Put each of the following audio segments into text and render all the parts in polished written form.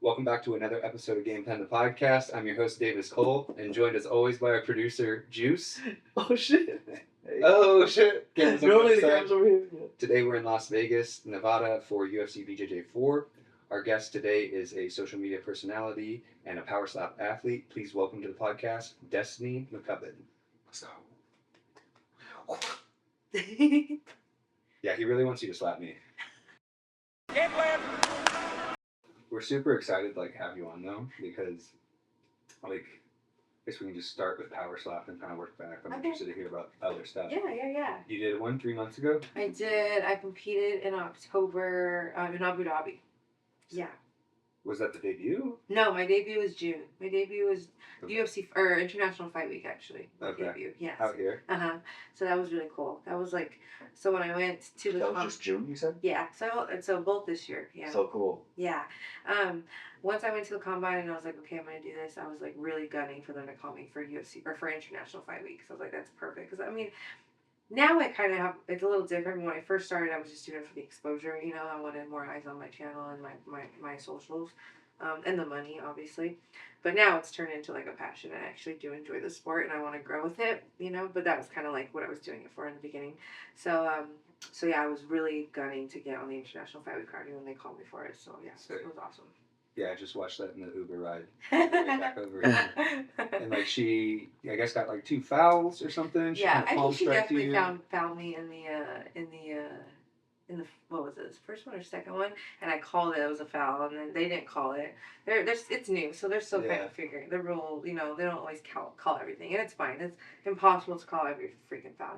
Welcome back to another episode of Game Pen the Podcast. I'm your host, Davis Cole, and joined as always by our producer, Juice. Oh shit. Hey. Oh shit. Normally the camera's over here. Yeah. Today we're in Las Vegas, Nevada for UFC BJJ 4. Our guest today is a social media personality and a Powerslap athlete. Please welcome to the podcast, Destiny McCubbin. Let's go. Yeah, he really wants you to slap me. We're super excited to have you on though, because I guess we can just start with Powerslap and kind of work back. I'm interested to hear about other stuff. Yeah. You did one 3 months ago? I did. I competed in October in Abu Dhabi. Yeah. Was that the debut? No, my debut was June. My debut was UFC or International Fight Week actually. My debut. Yes. Out here. So that was really cool. That was so when I went to the. That was just June, you said? Yeah. So both this year. Yeah. So cool. Yeah. Once I went to the combine and I was like, okay, I'm gonna do this. I was really gunning for them to call me for UFC or for International Fight Week. So I was like, that's perfect. Because now I kind of have, it's a little different. When I first started, I was just doing it for the exposure, I wanted more eyes on my channel and my socials, and the money, obviously. But now it's turned into a passion. I actually do enjoy the sport and I want to grow with it, but that was kind of what I was doing it for in the beginning. So yeah, I was really gunning to get on the International Fight Week card when they called me for it. So yeah, it was awesome. Yeah, I just watched that in the Uber ride back over here. And she, I guess, got 2 fouls or something. Yeah, I think she definitely found me in the what was it, first one or second one, and I called it. It was a foul, and then they didn't call it. It's new, so they're still kind of figuring the rule. They don't always call everything, and it's fine. It's impossible to call every freaking foul,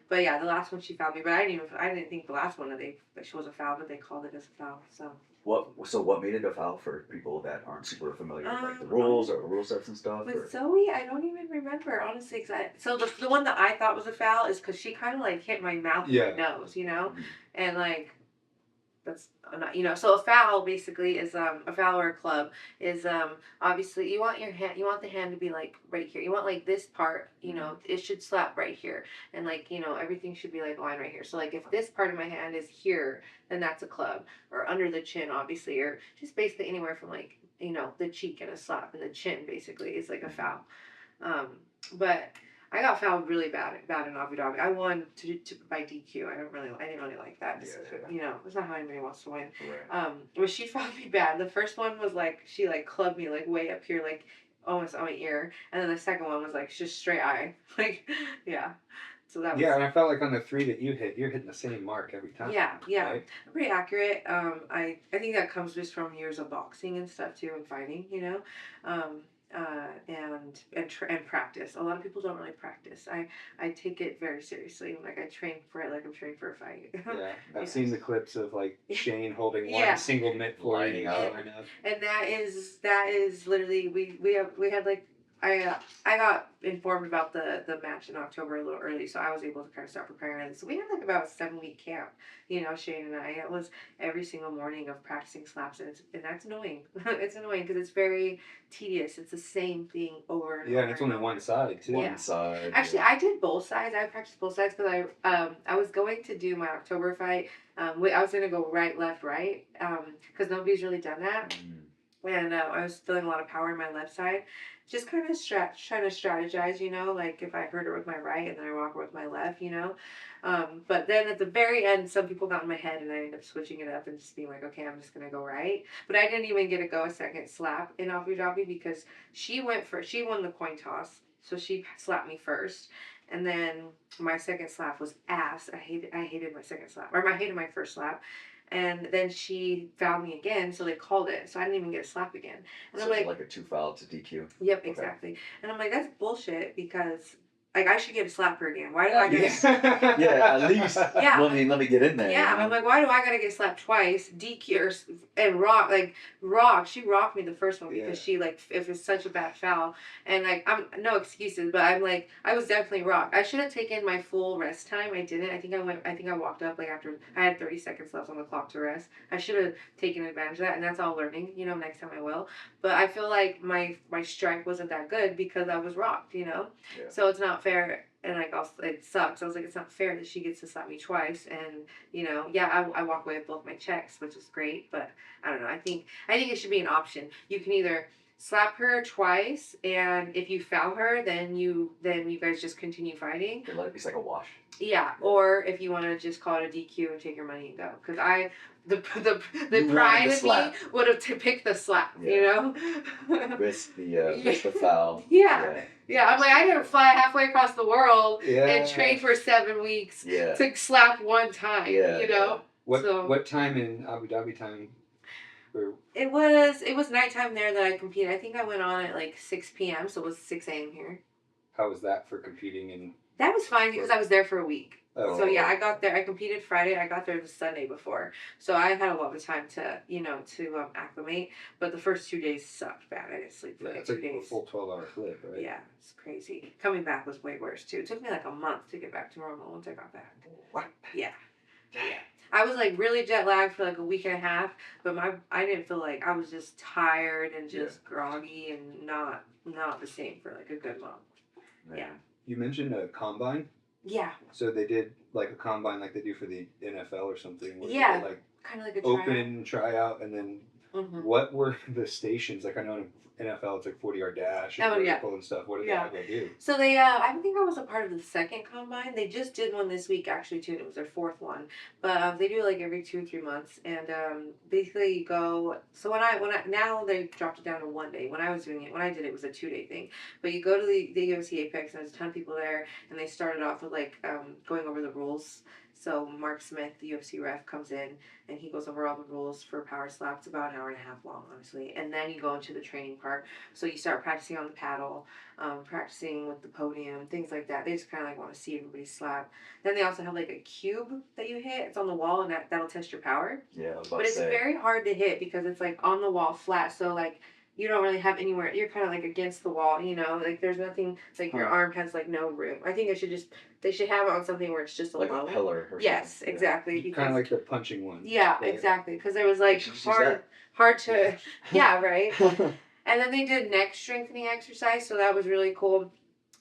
But yeah, the last one she fouled me, but I didn't think the last one that she was a foul, but they called it as a foul. So what made it a foul for people that aren't super familiar with the rules or rule sets and stuff? With Zoe, I don't even remember, honestly. So the one that I thought was a foul is because she kind of hit my mouth with my nose, and that's not, so a foul basically is a foul or a club is obviously you want the hand to be right here. You want this part, it should slap right here, and everything should be lined right here. So if this part of my hand is here, then that's a club, or under the chin, obviously, or just basically anywhere from the cheek and a slap and the chin basically is a foul. But I got fouled really bad in Abu Dhabi. I won by DQ. I didn't really like that. It's not how anybody wants to win. Right. But she fouled me bad. The first one was she clubbed me way up here, almost on my ear, and then the second one was just straight eye. Yeah. So that was. Yeah, and I felt on the 3 that you hit, you're hitting the same mark every time. Yeah. Right? Pretty accurate. I think that comes just from years of boxing and stuff too, and fighting. And practice. A lot of people don't really practice. I take it very seriously. I train for it I'm training for a fight. Yeah, I've seen the clips of Shane holding one single mitt for you. And that is literally we had I got informed about the match in October a little early, so I was able to kind of start preparing. So we had about a 7-week camp, Shane and I. It was every single morning of practicing slaps, and that's annoying. It's annoying because it's very tedious. It's the same thing over and over. Yeah, and it's only one side too. One side. Actually, I did both sides. I practiced both sides because I was going to do my October fight. I was going to go right, left, right, because nobody's really done that. And I was feeling a lot of power in my left side. Just kind of trying to strategize, if I hurt her with my right and then I walk her with my left, But then at the very end, some people got in my head and I ended up switching it up and just being okay, I'm just going to go right. But I didn't even get to go a second slap in Abu Dhabi because she won the coin toss. So she slapped me first. And then my second slap was ass. I hated my second slap. Or I hated my first slap. And then she fouled me again, so they called it. So I didn't even get a slap again. And so I'm a 2 foul to DQ? Yep, exactly. And I'm that's bullshit because I should get a slap her again. Why do I get Yeah, at least. Yeah. Let me get in there. Yeah, I'm why do I gotta get slapped twice? DQ and she rocked me the first one because she if it's such a bad foul and I'm no excuses, but I'm I was definitely rocked. I should have taken my full rest time. I didn't. I think I walked up after I had 30 seconds left on the clock to rest. I should have taken advantage of that, and that's all learning. Next time I will. But I feel my strike wasn't that good because I was rocked. So it's not not fair. And like also it sucks. I was like, it's not fair that she gets to slap me twice. And you know, yeah, I walk away with both my checks, which is great. But I don't know. I think it should be an option. You can either slap her twice, and if you foul her, then you guys just continue fighting. Let it be like a wash. Yeah, or if you want to just call it a DQ and take your money and go, because the You pride wanted the of slap. me would have picked the slap, Yeah. you know. Risk the foul. Yeah. Yeah, I'm like, I didn't fly halfway across the world Yeah. and train for 7 weeks Yeah. to slap one time, Yeah, you know. What time in Abu Dhabi time? It was nighttime there that I competed. I think I went on at like 6 p.m. So it was 6 a.m. here. How was that for competing in? That was fine because I was there for a week. Oh. So yeah, I got there. I competed Friday. I got there the Sunday before. So I had a lot of time to acclimate. But the first 2 days sucked bad. I didn't sleep for Yeah, like it's 2 like days. a full 12-hour clip, right? Yeah, it's crazy. Coming back was way worse too. It took me like a month to get back to normal once I got back. What? Yeah. Yeah. I was like really jet lagged for like a week and a half, but I didn't feel like I was just tired and just groggy and not the same for like a good month. Yeah. You mentioned a combine. Yeah. So they did like a combine like they do for the NFL or something. Where Yeah. They, like Kind of like a open tryout, and then what were the stations? Like I know in NFL it's like 40-yard dash and vertical and stuff. What did they do? So they I think I was a part of the second combine. They just did one this week actually too, and it was their fourth one. But they do like every 2 or 3 months, and basically you go. So when I now they dropped it down to 1 day. When I was doing it, when I did it, it was a 2-day thing. But you go to the UFC Apex, and there's a ton of people there, and they started off with like going over the rules. So Mark Smith, the UFC ref, comes in and he goes over all the rules for Powerslap. It's about an hour and a half long, honestly. And then you go into the training part. So you start practicing on the paddle, practicing with the podium, things like that. They just kind of like want to see everybody slap. Then they also have like a cube that you hit. It's on the wall, and that'll test your power. Yeah, but it's very hard to hit because it's like on the wall flat. So like you don't really have anywhere. You're kind of like against the wall, you know. Like there's nothing. Like your arm has like no room. I think they should have it on something where it's just like a pillar or something. Yes, exactly. Kind of like the punching one. Yeah, right? exactly. Because there was like hard to. Yeah, right. And then they did neck strengthening exercise, so that was really cool.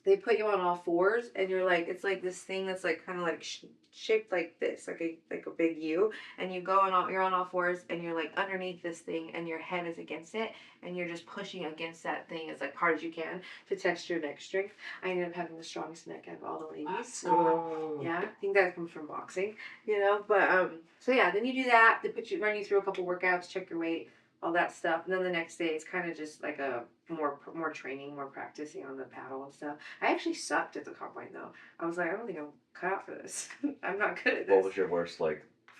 They put you on all fours, and you're like, it's like this thing that's like kind of like shaped like this, like a big U, and you go on you're on all fours, and you're like underneath this thing, and your head is against it, and you're just pushing against that thing as like hard as you can to test your neck strength. I ended up having the strongest neck out of all the ladies. Yeah, I think that comes from boxing, you know. But so yeah, then you do that. They run you through a couple workouts, check your weight, all that stuff, and then the next day it's kind of just like a more training, more practicing on the paddle and stuff. I actually sucked at the combine though. I was like, I don't think I'm cut out for this. I'm not good at this. What was your worst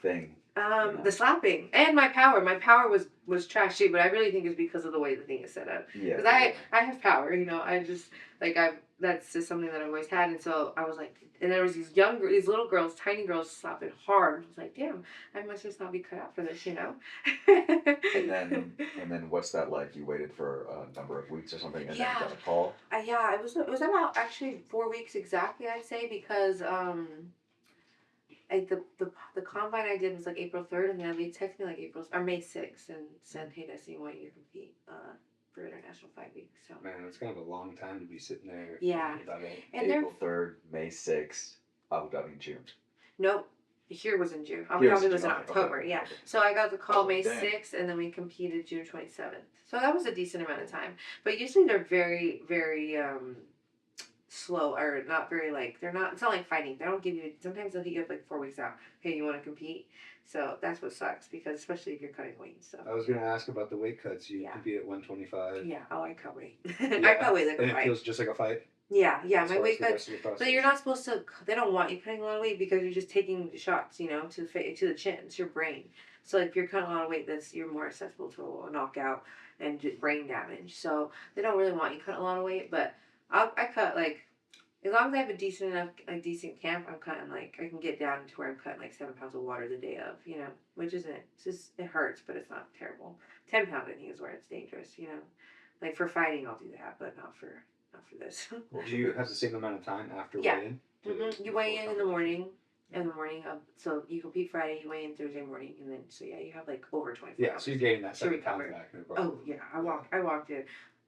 thing? The slapping and my power. My power was trashy, but I really think it's because of the way the thing is set up. Yeah. Because I have power, you know. I just that's just something that I've always had, and so I was like, and there was these little girls, tiny girls slapping hard. I was like, damn, I must just not be cut out for this, you know. and then what's that like? You waited for a number of weeks or something, and then got a call. Yeah, it was about actually 4 weeks exactly, I'd say, because the combine I did was like April 3rd, and then they texted me like May 6th and said, hey, Destiny, I want you to compete for International Fight Week. So man, it's kind of a long time to be sitting there. Yeah. And April 3rd, May 6th, Abu Dhabi in June. Nope. Here was in June. Abu Dhabi was in October. Okay. Yeah. So I got the call May 6th, and then we competed June 27th. So that was a decent amount of time. But usually they're very, very slow, or not very it's not like fighting. They don't give you, sometimes they'll hit you up like 4 weeks out. Hey, you want to compete? So that's what sucks, because especially if you're cutting weight and stuff. I was going to ask about the weight cuts. You compete at 125. Yeah. Oh, I cut weight. I cut weight like a and fight. it feels just like a fight? Yeah. My weight cuts. But you're not supposed to. They don't want you cutting a lot of weight because you're just taking shots, you know, to the chin. It's your brain. So if you're cutting a lot of weight, you're more accessible to a knockout and brain damage. So they don't really want you cutting a lot of weight. But I cut like, as long as I have a decent camp, I'm cutting like, I can get down to where I'm cutting like 7 pounds of water the day of, you know, which isn't, it's just, it hurts, but it's not terrible. 10 pounds I think is where it's dangerous, you know. Like for fighting, I'll do that, but not for this. Do you have the same amount of time after weigh-in? Mm-hmm. You weigh in the morning. So you compete Friday, you weigh in Thursday morning, and then you have like over 24 hours. So you're gaining that 7 pounds back. Oh yeah, I walked in.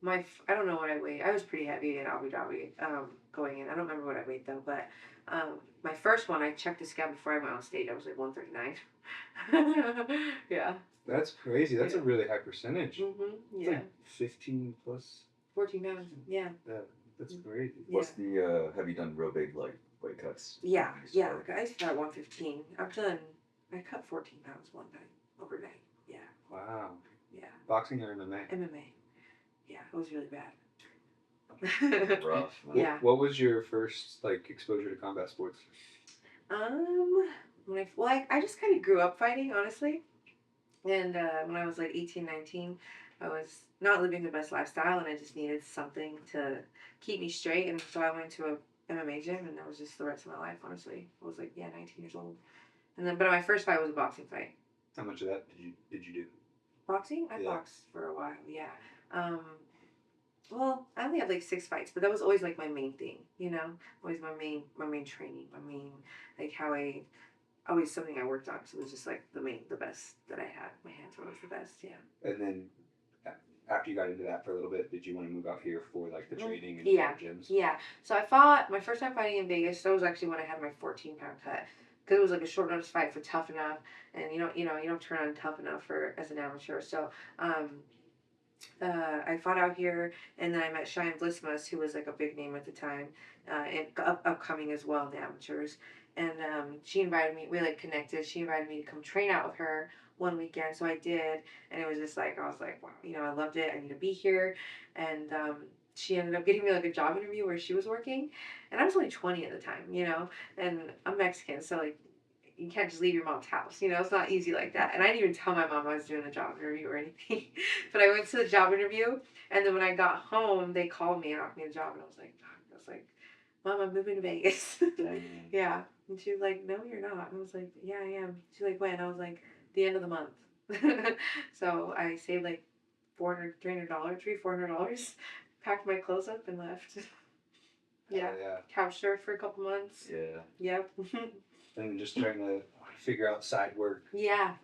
I don't know what I weighed. I was pretty heavy in Abu Dhabi going in. I don't remember what I weighed though, but my first one, I checked the scale before I went on stage. I was like 139. Yeah. That's crazy. That's a really high percentage. Yeah. Like 15 plus. 14 pounds. Yeah. That's crazy. What's the have you done real big like weight cuts? Yeah. I started at 115. I cut 14 pounds one time overnight. Yeah. Wow. Yeah. Boxing or MMA? MMA. Yeah, it was really bad. Rough. Man. Yeah. What was your first like exposure to combat sports? I just kind of grew up fighting, honestly. And when I was like 18, 19, I was not living the best lifestyle, and I just needed something to keep me straight. And so I went to a MMA gym, and that was just the rest of my life, honestly. I was like, 19 years old. And then, but my first fight was a boxing fight. How much of that did you do? Boxing? I Yeah. boxed for a while, yeah. Well, I only had like 6 fights, but that was always like my main thing, you know? Always my main training, like always something I worked on, because it was just like the best that I had. My hands were always the best, yeah. And then after you got into that for a little bit, did you want to move out here for like the training and gyms? Yeah. So I fought my first time fighting in Vegas. That was actually when I had my 14-pound cut, because it was like a short notice fight for Tough Enough, and you don't turn on Tough Enough as an amateur. So I fought out here, and then I met Cheyenne Blismus, who was like a big name at the time, and upcoming as well in the amateurs. And she invited me. We like connected. She invited me to come train out with her one weekend, so I did, and it was just like I was like, wow, I loved it. I need to be here, and she ended up getting me like a job interview where she was working, and I was only 20 at the time, and I'm Mexican, so like you can't just leave your mom's house, it's not easy like that. And I didn't even tell my mom I was doing a job interview or anything, but I went to the job interview, and then when I got home, they called me and offered me a job, and I was like, Mom, I'm moving to Vegas. Yeah. And she was like, no, you're not. And I was like, yeah, I am. She's like, when? I was like, the end of the month. So I saved like $400, packed my clothes up and left. Yeah. Couch surfed for a couple months. Yeah. Yep. And just trying to figure out side work. Yeah.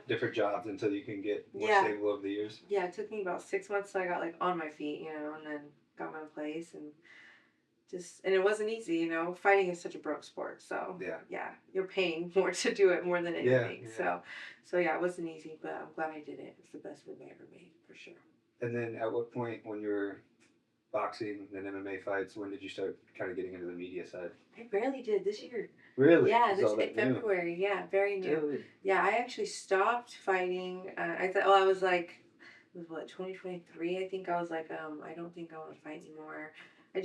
Different jobs until you can get more stable over the years. Yeah, it took me about 6 months till I got like on my feet, and then got my place, and it wasn't easy, Fighting is such a broke sport, so yeah, you're paying more to do it more than anything. Yeah. So yeah, it wasn't easy, but I'm glad I did it. It's the best move I ever made, for sure. And then at what point, when you were boxing and MMA fights, when did you start kind of getting into the media side? I barely did this year. Really? Yeah, in February. Yeah, very new. Really? Yeah, I actually stopped fighting. I thought, I was like, 2023? I think I was like, I don't think I want to fight anymore. I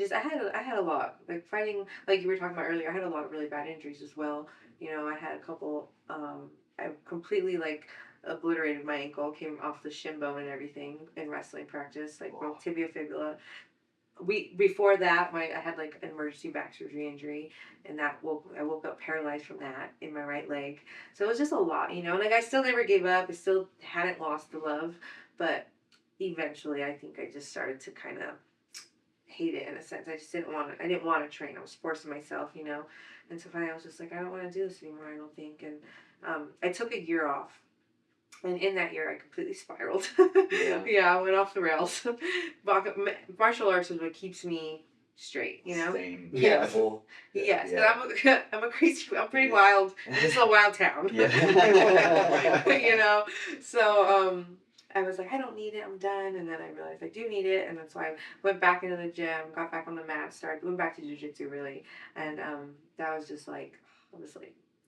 had a lot, like fighting, like you were talking about earlier, I had a lot of really bad injuries as well. I had a couple, I completely like obliterated my ankle, came off the shin bone and everything in wrestling practice, like broke tibia, fibula. Before that, I had like an emergency back surgery injury, and I woke up paralyzed from that in my right leg. So it was just a lot, like I still never gave up. I still hadn't lost the love, but eventually I think I just started to kind of hate it in a sense. I just didn't want to train. I was forcing myself, and so finally I was just like, I don't want to do this anymore, I don't think. And I took a year off, and in that year I completely spiraled. Yeah, I went off the rails. Martial arts is what keeps me straight, Same. Yeah. Yes, yeah. I'm a crazy, I'm pretty wild. This is a wild town. So I was like, I don't need it, I'm done. And then I realized I do need it, and that's why I went back into the gym, got back on the mat, went back to jiu-jitsu really. And that was just like,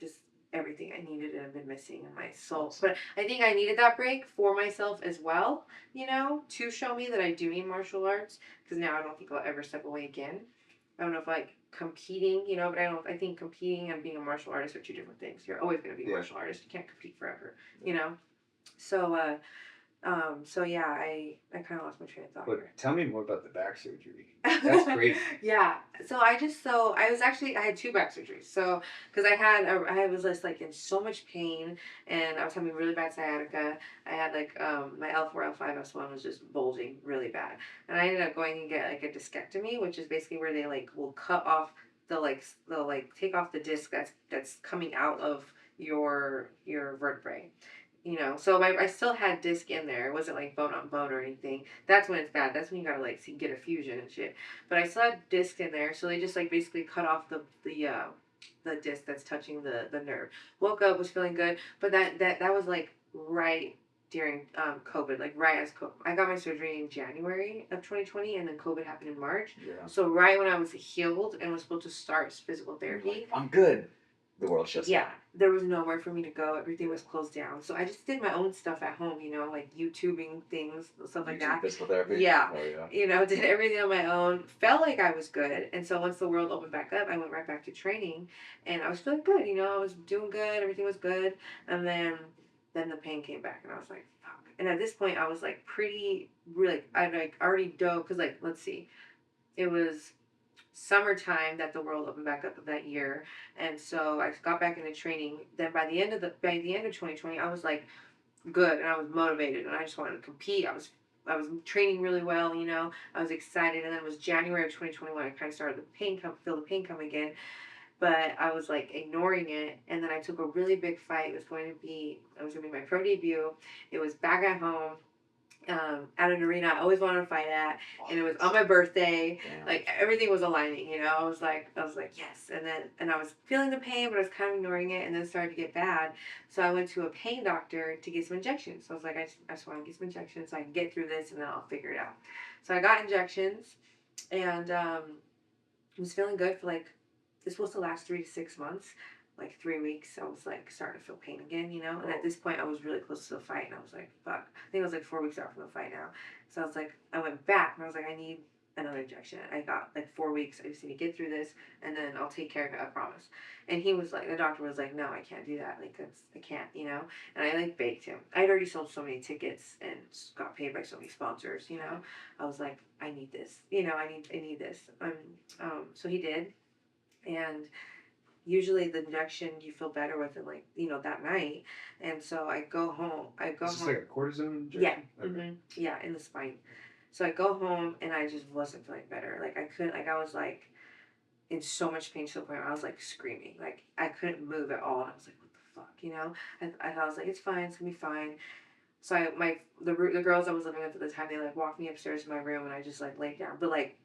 just everything I needed and I've been missing in my soul. But I think I needed that break for myself as well, to show me that I do need martial arts, because now I don't think I'll ever step away again. I don't know if like competing, but I think competing and being a martial artist are two different things. You're always going to be a martial artist. You can't compete forever, So yeah, I kind of lost my train of thought. But tell me more about the back surgery. That's crazy. Yeah. So I had 2 back surgeries. So because I was just like in so much pain, and I was having really bad sciatica. I had like my L4, L5, S1 was just bulging really bad, and I ended up going and get like a discectomy, which is basically where they like will cut off they'll take off the disc that's coming out of your vertebrae. you know. So I still had disc in there. It wasn't like bone on bone or anything. That's when it's bad. That's when you gotta like get a fusion and shit. But I still had disc in there, so they just like basically cut off the disc that's touching the nerve. Woke up, was feeling good, but that was like right during COVID, like right as COVID. I got my surgery in January of 2020, and then COVID happened in March. Yeah. So right when I was healed and was supposed to start physical therapy, like, I'm good. The world shuts down. yeah, there was nowhere for me to go. Everything was closed down. So I just did my own stuff at home, you know, like YouTubing things, stuff like that. Physical therapy? Yeah. Oh, yeah. You know, did everything on my own. Felt like I was good. And so once the world opened back up, I went right back to training. And I was feeling good, you know, I was doing good. Everything was good. And then the pain came back. And I was like, fuck. And at this point, I was like really, I like already dove. Because like, let's see. It was summertime that the world opened back up that year, and so I got back into training. Then by the end of 2020, I was like good, and I was motivated, and I just wanted to compete. I was training really well, you know. I was excited, and then it was January of 2021. I kind of started feel the pain come again, but I was like ignoring it, and then I took a really big fight. It was going to be my pro debut. It was back at home. At an arena I always wanted to fight at, and it was on my birthday. Damn. Like everything was aligning, you know. I was like yes, and I was feeling the pain, but I was kind of ignoring it, and then it started to get bad. So I went to a pain doctor to get some injections. So I was like, I just want to get some injections so I can get through this, and then I'll figure it out. So I got injections, and was feeling good for like, it's supposed to last 3 to 6 months. Like 3 weeks, I was like starting to feel pain again, you know. And at this point, I was really close to the fight, and I was like, "Fuck!" I think it was like 4 weeks out from the fight now. So I was like, I went back, and I was like, I need another injection. I got like 4 weeks. I just need to get through this, and then I'll take care of it. I promise. And he was like, the doctor was like, "No, I can't do that. Like I can't, you know." And I like begged him. I'd already sold so many tickets and got paid by so many sponsors, you know. I was like, I need this, you know. I need this. So he did, and usually the injection you feel better with it, like, you know, that night. And so I go home. Is this like a cortisone injection? Yeah. Okay. Yeah, in the spine. So I go home, and I just wasn't feeling better. Like I couldn't, like I was like in so much pain to the point where I was like screaming. Like I couldn't move at all. And I was like, what the fuck, you know? I was like, it's fine, it's gonna be fine. So the girls I was living with at the time, they like walked me upstairs to my room, and I just like laid down. But like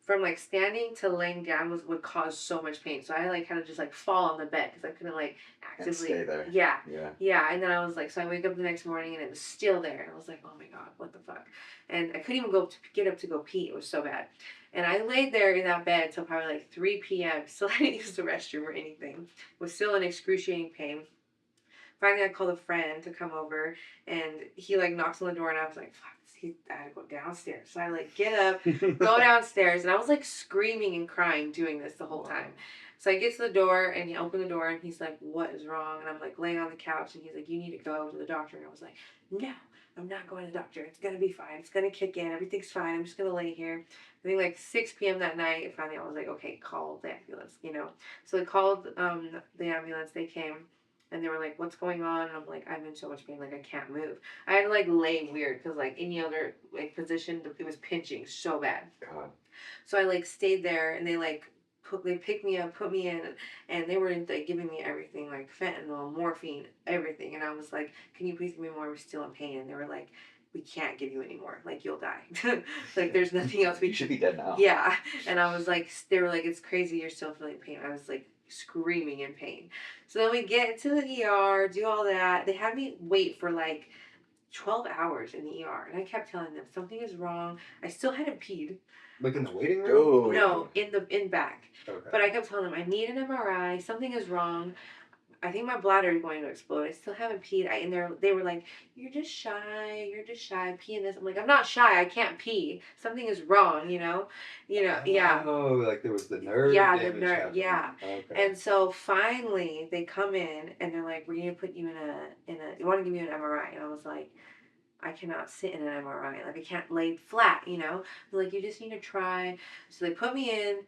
from like standing to laying down would cause so much pain. So I like kind of just like fall on the bed because I couldn't like actively stay there. Yeah. And then I was like, so I wake up the next morning, and it was still there, and I was like, oh my god, what the fuck? And I couldn't even get up to go pee. It was so bad. And I laid there in that bed till probably like 3 p.m. Still hadn't used the restroom or anything. Was still in excruciating pain. Finally, I called a friend to come over, and he like knocks on the door, and I was like, fuck, I had to go downstairs. So I like get up, go downstairs, and I was like screaming and crying doing this the whole time. So I get to the door, and he opened the door, and he's like, what is wrong? And I'm like laying on the couch, and he's like, you need to go to the doctor. And I was like, no, I'm not going to the doctor. It's gonna be fine. It's gonna kick in. Everything's fine. I'm just gonna lay here. I think like 6 p.m. that night, finally I was like, okay, call the ambulance, you know. So they called the ambulance. They came. And they were like, what's going on? And I'm like, I'm in so much pain, like I can't move. I had to like lay weird because like any other like position, it was pinching so bad. God. So I like stayed there, and they like they picked me up, put me in, and they were like giving me everything, like fentanyl, morphine, everything. And I was like, can you please give me more? I'm still in pain. And they were like, we can't give you any more. Like you'll die. Like there's nothing else we You should be dead now. Yeah. And I was like, they were like, it's crazy. You're still feeling pain. I was like screaming in pain. So then we get to the ER, do all that. They had me wait for like 12 hours in the ER. And I kept telling them something is wrong. I still hadn't peed. Like in the waiting room? Oh. No, in back. Okay. But I kept telling them I need an MRI. Something is wrong. I think my bladder is going to explode. I still haven't peed. And they were like, you're just shy. Pee in this. I'm like, I'm not shy. I can't pee. Something is wrong, you know? Yeah. Oh, like there was the nerve. Yeah, the damage nerve. happening. Yeah. Okay. And so finally they come in, and they're like, we're going to put you in a, you want to give you an MRI. And I was like, I cannot sit in an MRI. Like I can't lay flat, you know? They're like, you just need to try. So they put me in.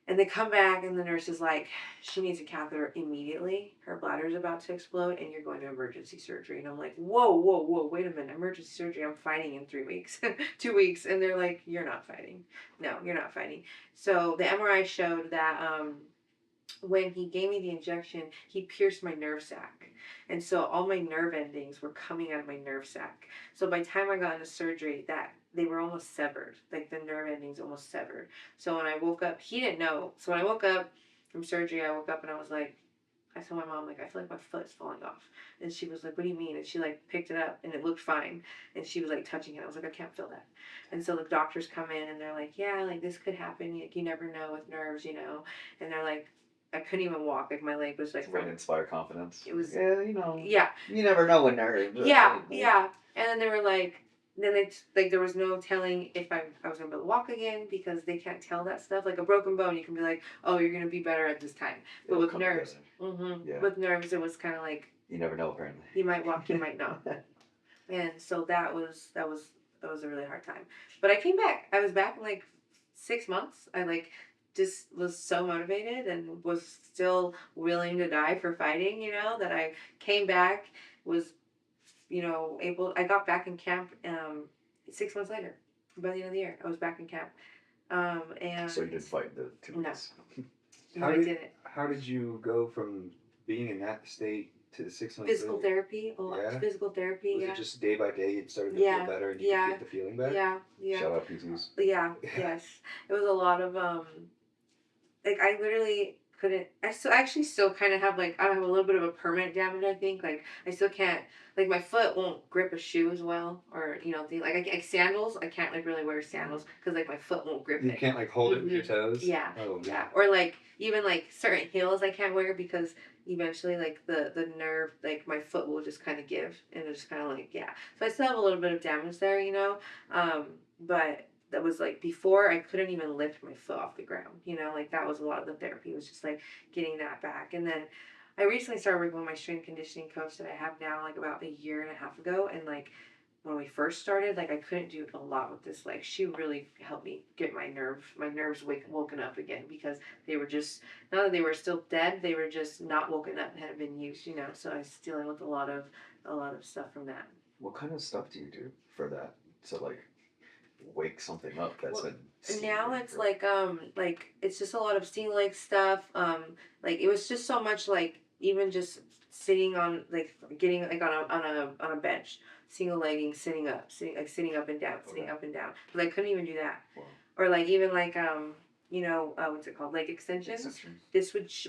And they come back, and the nurse is like, she needs a catheter immediately. Her bladder's about to explode, and you're going to emergency surgery. And I'm like, whoa, wait a minute. Emergency surgery, I'm fighting in 3 weeks, 2 weeks. And they're like, you're not fighting. No, you're not fighting. So the MRI showed that when he gave me the injection, he pierced my nerve sac. And so all my nerve endings were coming out of my nerve sac. So by the time I got into surgery, that they were almost severed. Like the nerve endings almost severed. So when I woke up, he didn't know. So when I woke up from surgery, I woke up and I was like, I told my mom, like, I feel like my foot is falling off. And she was like, what do you mean? And she, like, picked it up, and it looked fine. And she was, like, touching it. I was like, I can't feel that. And so the doctors come in, and they're like, yeah, like, this could happen. Like, you never know with nerves, you know. And they're like, I couldn't even walk. Like, my leg was, like... Way to inspire confidence. It was... Yeah, you know. Yeah. You never know when nerves. Yeah, yeah. And then they were like... Then it's like there was no telling if I was gonna be able to walk again because they can't tell that stuff. Like a broken bone, you can be like, "Oh, you're gonna be better at this time." But with nerves, with nerves, it was kind of like you never know. Apparently, you might walk, you might not. And so that was a really hard time. But I came back. I was back in like 6 months. I like just was so motivated and was still willing to die for fighting. You know that I came back was. I got back in camp 6 months later. By the end of the year, I was back in camp. And so you didn't fight the 2 months? No, I didn't. How did you go from being in that state to the 6 months Physical later? therapy, a lot of physical therapy. Was it just day by day it started to feel better and you could get the feeling back? Yeah. Shout out PTs. Yeah, yes. It was a lot of, like, I literally couldn't, I still kind of have, like, I have a little bit of a permanent damage, I think. Like, I still can't, like, my foot won't grip a shoe as well. Or, like sandals, I can't, like, really wear sandals because, like, my foot won't grip it. You can't, like, hold it with your toes? Yeah. Oh, yeah. Or, like, even, like, certain heels I can't wear because eventually, like, the nerve, like, my foot will just kind of give. And it's just kind of like, yeah. So I still have a little bit of damage there, but... That was like before I couldn't even lift my foot off the ground, like that was a lot of the therapy was just like getting that back. And then I recently started working with my strength conditioning coach that I have now like about a year and a half ago. And like when we first started, like I couldn't do a lot with this. Like she really helped me get my nerves woken up again because they were just, not that they were still dead, they were just not woken up and hadn't been used, So I was dealing with a lot of stuff from that. What kind of stuff do you do for that? So like wake something up that's been now it's like it's just a lot of single leg stuff. Like it was just so much like even just sitting on like getting like on a bench, single legging, sitting up and down, sitting up and down. Because I couldn't even do that. Wow. Or like even like what's it called, leg extensions.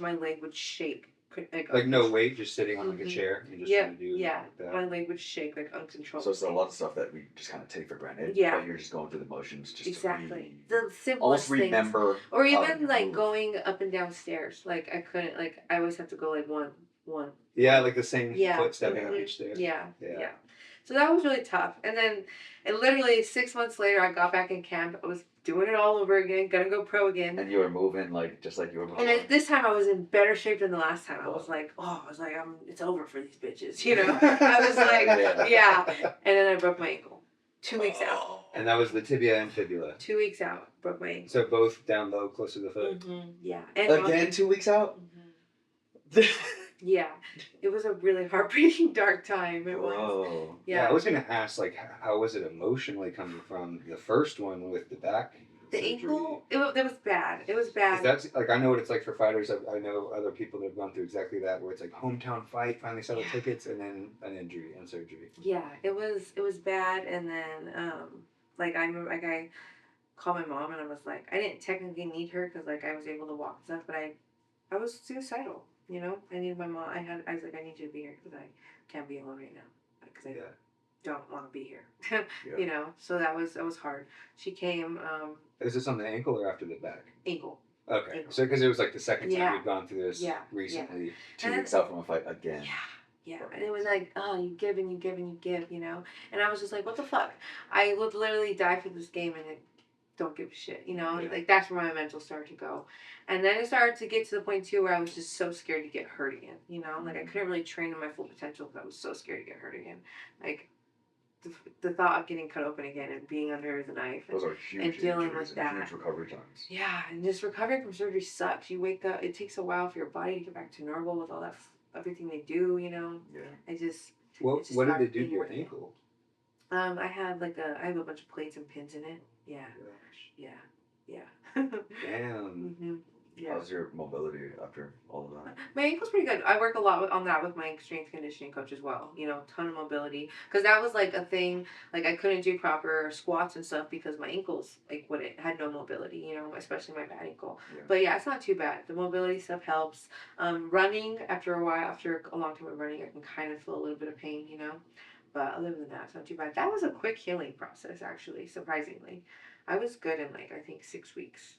My leg would shake. Like no weight, just sitting on like a chair and just trying to do like that. My leg would shake like uncontrollably. So it's a lot of stuff that we just kind of take for granted. Yeah. But you're just going through the motions just exactly. to The simplest almost remember. Things. Or even like move. going up and down stairs. Like I couldn't, like I always have to go like one. Yeah, like the same foot stepping up each stair. Yeah. So that was really tough. And then, literally 6 months later, I got back in camp. I was doing it all over again, gonna go pro again. And you were moving like just like you were before. And this time I was in better shape than the last time. I was like, it's over for these bitches, I was like, yeah. And then I broke my ankle. 2 weeks out. And that was the tibia and fibula. 2 weeks out, broke my ankle. So both down low, close to the foot. Mm-hmm. Yeah. And again, 2 weeks out. Mm-hmm. Yeah, it was a really heartbreaking, dark time. It was. Whoa. Yeah, I was gonna ask, like, how was it emotionally coming from the first one with the back? The ankle, it was bad. It was bad. That's like I know what it's like for fighters. I know other people that have gone through exactly that, where it's like hometown fight, finally sell the tickets, and then an injury and surgery. Yeah, it was bad, and then I called my mom and I was like, I didn't technically need her because like I was able to walk and stuff, but I was suicidal. I needed my mom. I was like, I need you to be here because I can't be alone right now because I don't want to be here. So that was hard. She came. Is this on the ankle or after the back? Ankle. Okay, ankle. So because it was like the second time you've gone through this recently. Yeah. 2 weeks out from a fight again. Yeah, and it was like, oh, you give and you give and you give, And I was just like, what the fuck? I would literally die for this game and don't give a shit, Like that's where my mental started to go. And then it started to get to the point too where I was just so scared to get hurt again, Like I couldn't really train to my full potential because I was so scared to get hurt again. Like the thought of getting cut open again and being under the knife those are huge and dealing with that. Huge recovery times. Yeah, and just recovering from surgery sucks. You wake up, it takes a while for your body to get back to normal with all that everything they do, Yeah. What did they do to your ankle? I have a bunch of plates and pins in it. Yeah. Gosh. Yeah. Damn. Mm-hmm. Yeah. How's your mobility after all of that? My ankle's pretty good. I work a lot on that with my strength conditioning coach as well. Ton of mobility. Because that was like a thing, like I couldn't do proper squats and stuff because my ankles, like, wouldn't, had no mobility, especially my bad ankle. Yeah. But yeah, it's not too bad. The mobility stuff helps. Running, after a while, after a long time of running, I can kind of feel a little bit of pain, But other than that, it's not too bad. That was a quick healing process, actually, surprisingly. I was good in, like, I think 6 weeks.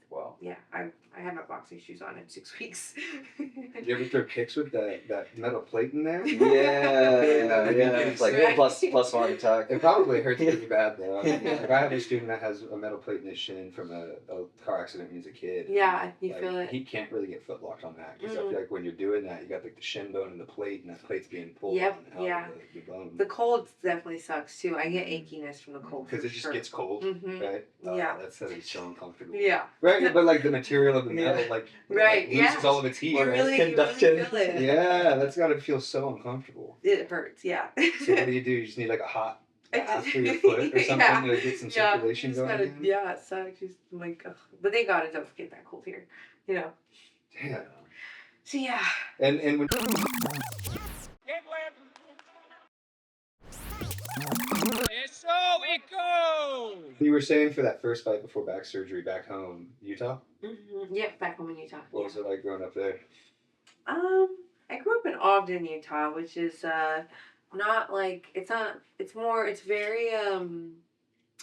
Wow. Yeah, I had my boxing shoes on in 6 weeks. Did you ever throw kicks with that metal plate in there? Yeah. It's like Right. plus one attack. It probably hurts pretty bad though. Like I have a student that has a metal plate in his shin from a car accident when he was a kid. Yeah, you Like, feel it. He can't really get foot locked on that because I feel like when you're doing that, you got like the shin bone and the plate, and that plate's being pulled Yep, out yeah. of the bone. The cold definitely sucks too. I get achiness from the cold. Because it just gets cold, right? Yeah. That's so uncomfortable. Yeah. Right, but like the material of the metal, like Right, loses all of its heat. You Right? really feel it. Yeah, that's got to feel so uncomfortable. It hurts, yeah. So what do? You just need like a hot bath for your foot or something to get some circulation going. Yeah, it sucks. Just like, ugh. But thank God it doesn't get that cold here. Yeah. So yeah. And when you were saying for that first fight before back surgery back home, Utah? Mm-hmm. Yep, back home in Utah. What was it like growing up there? I grew up in Ogden, Utah, which is not like it's very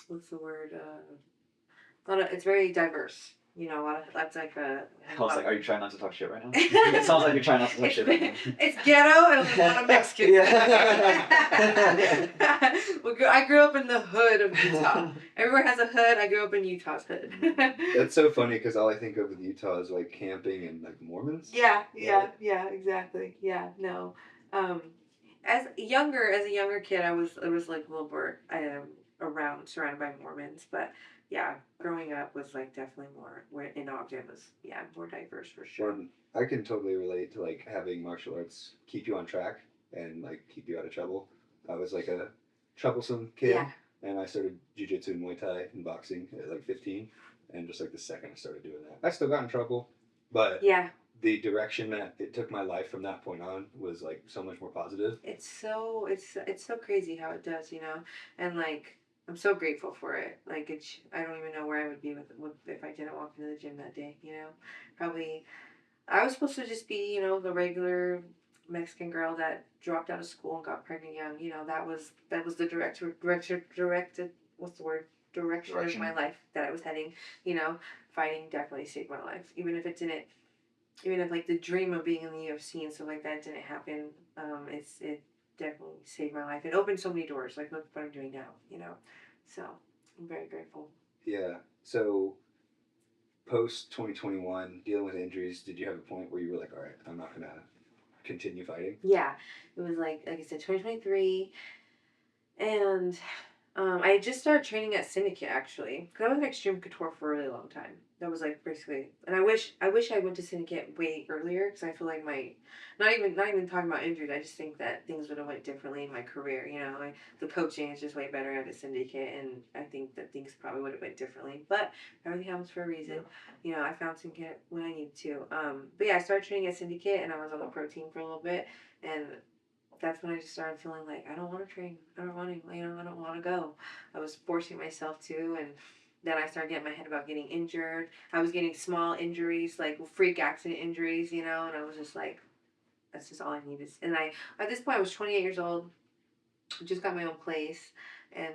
what's the word? It's very diverse. A lot of that's like a. I was like, are you trying not to talk shit right now? It sounds like you're trying not to talk shit right now. It's ghetto and a lot of Mexicans. I grew up in the hood of Utah. Everywhere has a hood. I grew up in Utah's hood. That's so funny because all I think of with Utah is like camping and like Mormons. Yeah, exactly. Yeah, no. As a younger kid, I was like a little more surrounded by Mormons, but yeah, growing up was like definitely more in Ogden was more diverse for sure. Well, I can totally relate to like having martial arts keep you on track and like keep you out of trouble. I was like a troublesome kid, and I started jiu-jitsu and Muay Thai and boxing at like 15, and just like the second I started doing that, I still got in trouble, but the direction that it took my life from that point on was like so much more positive. It's so crazy how it does, and like. I'm so grateful for it. Like, I don't even know where I would be with if I didn't walk into the gym that day, Probably, I was supposed to just be, the regular Mexican girl that dropped out of school and got pregnant young. That was the directed, what's the word? Direction of my life that I was heading. Fighting definitely saved my life. Even if like the dream of being in the UFC and stuff like that didn't happen, it definitely saved my life. It opened so many doors, like look what I'm doing now, So I'm very grateful. Yeah. So post 2021, dealing with injuries, did you have a point where you were like, all right, I'm not gonna continue fighting? Yeah, it was like I said, 2023, and I had just started training at Syndicate actually, because I was in Extreme Couture for a really long time. That was like basically, and I wish I went to Syndicate way earlier because I feel like not even talking about injuries. I just think that things would have went differently in my career. Like the coaching is just way better at a Syndicate, and I think that things probably would have went differently. But everything happens for a reason. I found Syndicate when I needed to. But yeah, I started training at Syndicate, and I was on the protein for a little bit, and that's when I just started feeling like I don't want to train. I don't want to. I don't want to go. I was forcing myself to, and then I started getting my head about getting injured. I was getting small injuries, like freak accident injuries, and I was just like, that's just all I needed. And at this point, I was 28 years old, just got my own place, and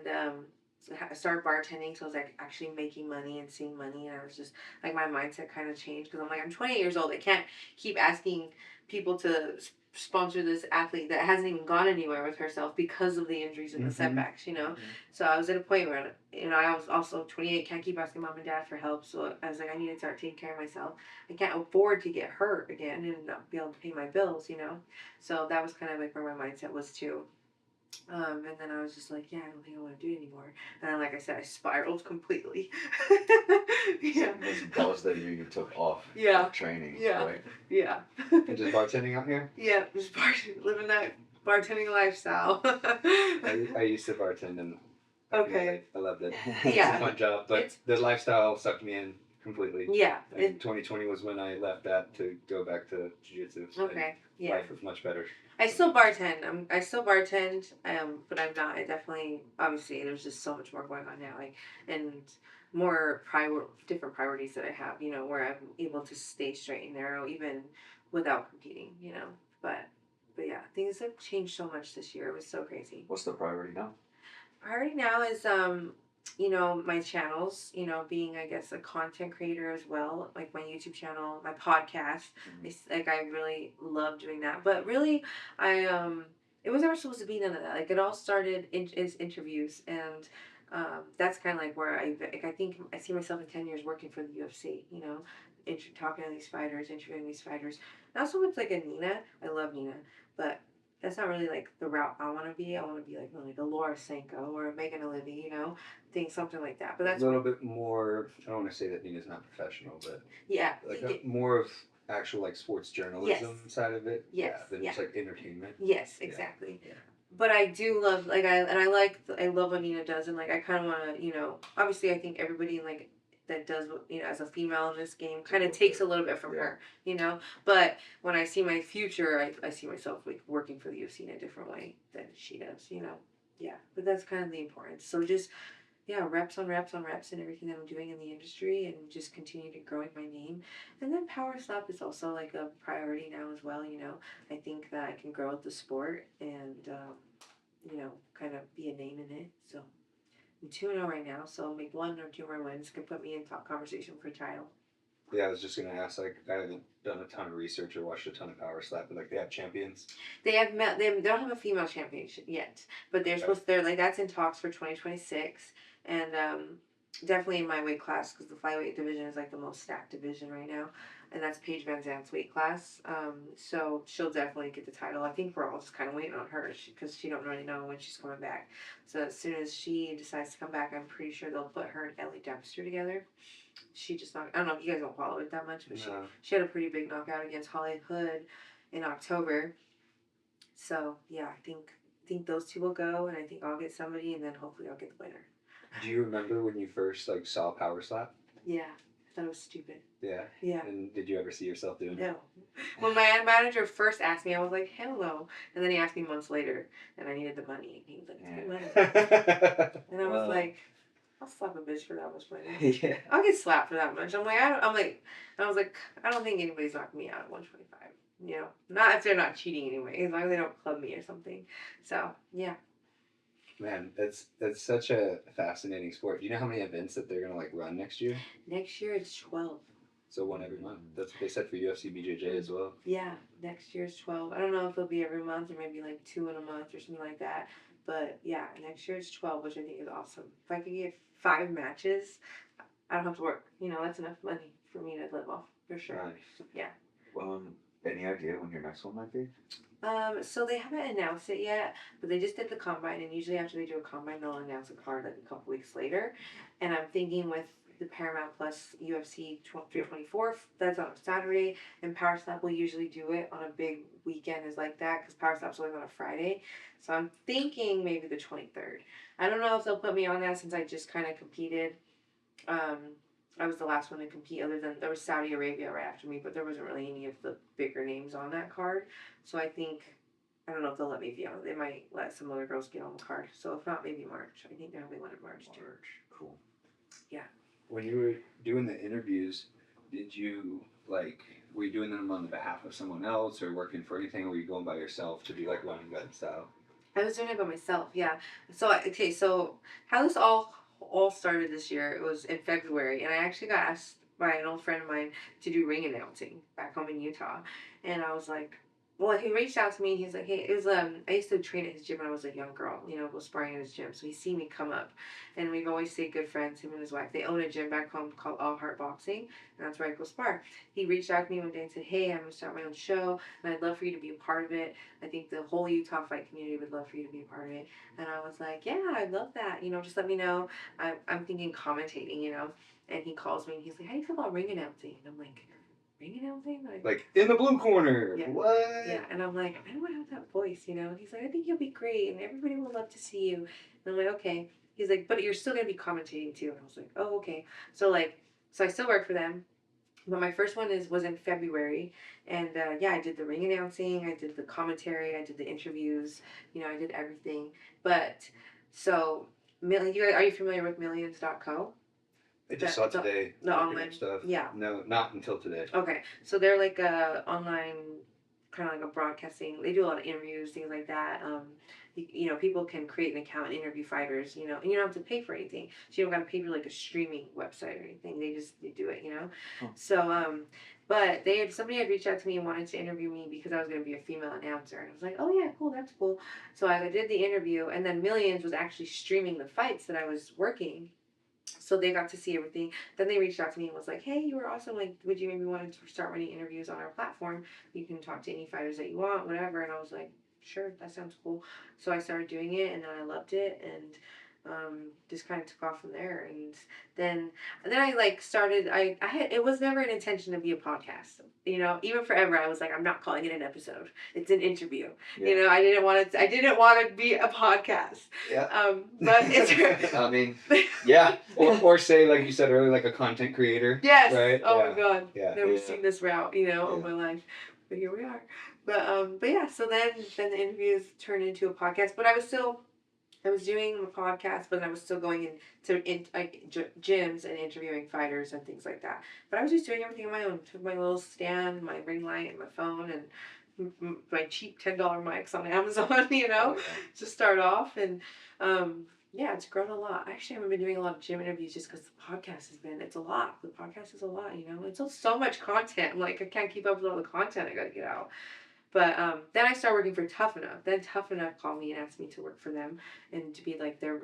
so I started bartending, so I was like actually making money and seeing money, and I was just like, my mindset kind of changed because I'm like, I'm 28 years old. I can't keep asking people to sponsor this athlete that hasn't even gone anywhere with herself because of the injuries and the setbacks, So I was at a point where, I was also 28, can't keep asking mom and dad for help. So I was like, I need to start taking care of myself. I can't afford to get hurt again and not be able to pay my bills, So that was kind of like where my mindset was too. And then I was just like, I don't think I want to do it anymore. And then, like I said, I spiraled completely. That was the year you took off training, right? Yeah. And just bartending out here? Yeah, just living that bartending lifestyle. I used to bartend and I loved it. Yeah. It's a fun job, but the lifestyle sucked me in completely. Yeah. And 2020 was when I left that to go back to jiu-jitsu. Okay. Yeah. Life was much better. I still bartend. I still bartend, but I'm not. I definitely, obviously, there's just so much more going on now, like, and more different priorities that I have. You know, where I'm able to stay straight and narrow, even without competing. You know, but yeah, things have changed so much this year. It was so crazy. What's the priority now? Priority now is you know, my channels, you know, being, I guess, a content creator as well, like my YouTube channel, my podcast. Like, I really love doing that. But really, it was never supposed to be none of that. Like, it all started as interviews. And that's kind of like where I think I see myself in 10 years working for the UFC, you know, talking to these fighters, interviewing these fighters. Not so much like a Nina. I love Nina. But that's not really like the route I want to be. I want to be like a Laura Sanko or a Megan Olivia, you know, something like that. But that's a little bit more. I don't want to say that Nina's not professional, but yeah, like more of actual like sports journalism side of it. Yes, yeah, than just like entertainment. Yes, exactly. Yeah. But I do love I love what Nina does, and like I kind of want to, you know, obviously I think everybody like that does, you know, as a female in this game kind of takes a little bit from her, you know. But when I see my future, I see myself like working for the UFC in a different way than she does, you know. Yeah, but that's kind of the importance. So just reps on reps on reps and everything that I'm doing in the industry, and just continue to growing my name. And then Powerslap is also like a priority now as well, you know. I think that I can grow with the sport and you know, kind of be a name in it. So I'm 2-0 right now, so make 1 or 2 more wins could put me in top conversation for a title. Yeah, I was just gonna ask. Like, I haven't done a ton of research or watched a ton of Powerslap, but like they have champions. They don't have a female championship yet, but they're supposed. They're like that's in talks for 2026, and definitely in my weight class because the flyweight division is like the most stacked division right now, and that's Paige Van Zandt's weight class. So she'll definitely get the title. I think we're all just kind of waiting on her because she don't really know when she's coming back. So as soon as she decides to come back, I'm pretty sure they'll put her and Ellie Dempster together. She just I don't know if you guys don't follow it that much, but she had a pretty big knockout against Holly Hood in October. So yeah, I think those two will go, and I think I'll get somebody, and then hopefully I'll get the winner. Do you remember when you first like saw Powerslap? Yeah, I thought it was stupid. Yeah. Yeah. And did you ever see yourself doing it? No. When my manager first asked me, I was like, hell no. And then he asked me months later, and I needed the money. And he was like, it's good money. And I was like, I'll slap a bitch for that much money. Yeah. I'll get slapped for that much. I was like, I don't think anybody's knocking me out at 125. You know, not if they're not cheating anyway, as long as they don't club me or something. So yeah. Man, that's such a fascinating sport. Do you know how many events that they're gonna like run next year? Next year it's 12. So one every month. That's what they said for UFC BJJ as well. Yeah, next year's 12. I don't know if it'll be every month or maybe like 2 in a month or something like that. But yeah, next year's 12, which I think is awesome. If I could get 5 matches, I don't have to work. You know, that's enough money for me to live off for sure. Nice. Yeah. Any idea when your next one might be? So they haven't announced it yet, but they just did the combine, and usually after they do a combine, they'll announce a card like a couple weeks later. And I'm thinking with the Paramount Plus UFC 324, that's on a Saturday, and Powerslap will usually do it on a big weekend is like that, because Powerslap's always on a Friday. So I'm thinking maybe the 23rd. I don't know if they'll put me on that since I just kind of competed. I was the last one to compete, other than there was Saudi Arabia right after me, but there wasn't really any of the bigger names on that card. So I don't know if they'll let me be on it. They might let some other girls get on the card. So if not, maybe March. I think they're having one in March too. Cool. Yeah. When you were doing the interviews, were you doing them on behalf of someone else or working for anything, or were you going by yourself to be like running gun style? I was doing it by myself, yeah. So how this all started this year, it was in February, and I actually got asked by an old friend of mine to do ring announcing back home in Utah. And I was like, well, he reached out to me, and he's like, hey, it was, I used to train at his gym when I was a young girl, you know, was sparring at his gym. So he's seen me come up, and we've always stayed good friends, him and his wife. They own a gym back home called All Heart Boxing, and that's where I go spar. He reached out to me one day and said, hey, I'm going to start my own show, and I'd love for you to be a part of it. I think the whole Utah fight community would love for you to be a part of it. And I was like, yeah, I'd love that. You know, just let me know. I'm thinking commentating, you know. And he calls me, and he's like, how do you feel about ring announcing? And I'm like, ring announcing? Like in the blue corner. Yeah. What? Yeah, and I'm like, I don't have that voice, you know. And he's like, I think you'll be great, and everybody will love to see you. And I'm like, okay. He's like, but you're still gonna be commentating too. And I was like, oh, okay. So like, So I still work for them. But my first one was in February, and yeah, I did the ring announcing, I did the commentary, I did the interviews, I did everything. But so, are you familiar with Millions.co? I just saw today. The online stuff. Yeah. No, not until today. Okay, so they're like a online, kind of like a broadcasting. They do a lot of interviews, things like that. People can create an account and interview fighters, and you don't have to pay for anything. So you don't got to pay for like a streaming website or anything. They do it, Huh. So, but somebody had reached out to me and wanted to interview me because I was going to be a female announcer. And I was like, oh yeah, cool, that's cool. So I did the interview, and then Millions was actually streaming the fights that I was working. So they got to see everything. Then they reached out to me and was like, hey, you were awesome. Like, would you maybe want to start running interviews on our platform? You can talk to any fighters that you want, whatever. And I was like, sure, that sounds cool. So I started doing it, and then I loved it, and just kind of took off from there. And then I like started. It was never an intention to be a podcast. Even forever, I was like, I'm not calling it an episode. It's an interview. Yeah. I didn't want to be a podcast. Yeah. But it's. I mean, yeah. or say, like you said earlier, like a content creator. Yes. Right. Oh my God. Yeah. Never seen this route, all my life, but here we are. But yeah. So then the interviews turned into a podcast. But I was doing a podcast, but I was still going into gyms and interviewing fighters and things like that. But I was just doing everything on my own. Took my little stand, my ring light, and my phone, and my cheap $10 mics on Amazon. Oh, yeah. To start off, and yeah, it's grown a lot. Actually, I haven't been doing a lot of gym interviews just because the podcast it's a lot. The podcast is a lot, It's so much content. I'm like, I can't keep up with all the content I got to get out. But then I started working for Tough Enough. Then Tough Enough called me and asked me to work for them and to be like their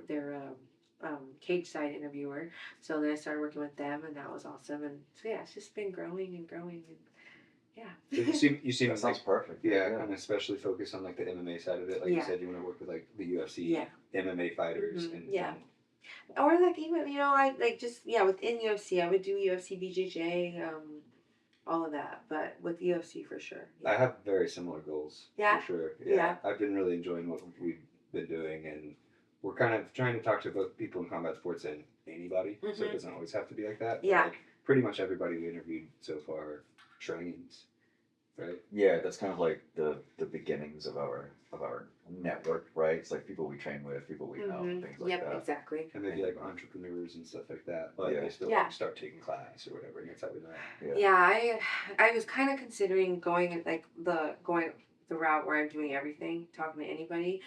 cage side interviewer. So then I started working with them, and that was awesome. And so yeah, it's just been growing and growing, and yeah. So you seem That sounds perfect. Yeah, kind of especially focused on like the MMA side of it. Like you said, you want to work with like the UFC MMA fighters. Mm-hmm. And or like even I like just within UFC I would do UFC BJJ. All of that, but with UFC for sure. I have very similar goals. Yeah. For sure. Yeah. I've been really enjoying what we've been doing, and we're kind of trying to talk to both people in combat sports and anybody, so it doesn't always have to be like that. Yeah. Like, pretty much everybody we interviewed so far trains, right? Yeah, that's kind of like the beginnings of our network, right? It's like people we train with, people we know, things like that. Yep, exactly. And maybe like entrepreneurs and stuff like that, but they still start taking class or whatever, and that's how we know. Yeah, I was kind of considering going the route where I'm doing everything, talking to anybody,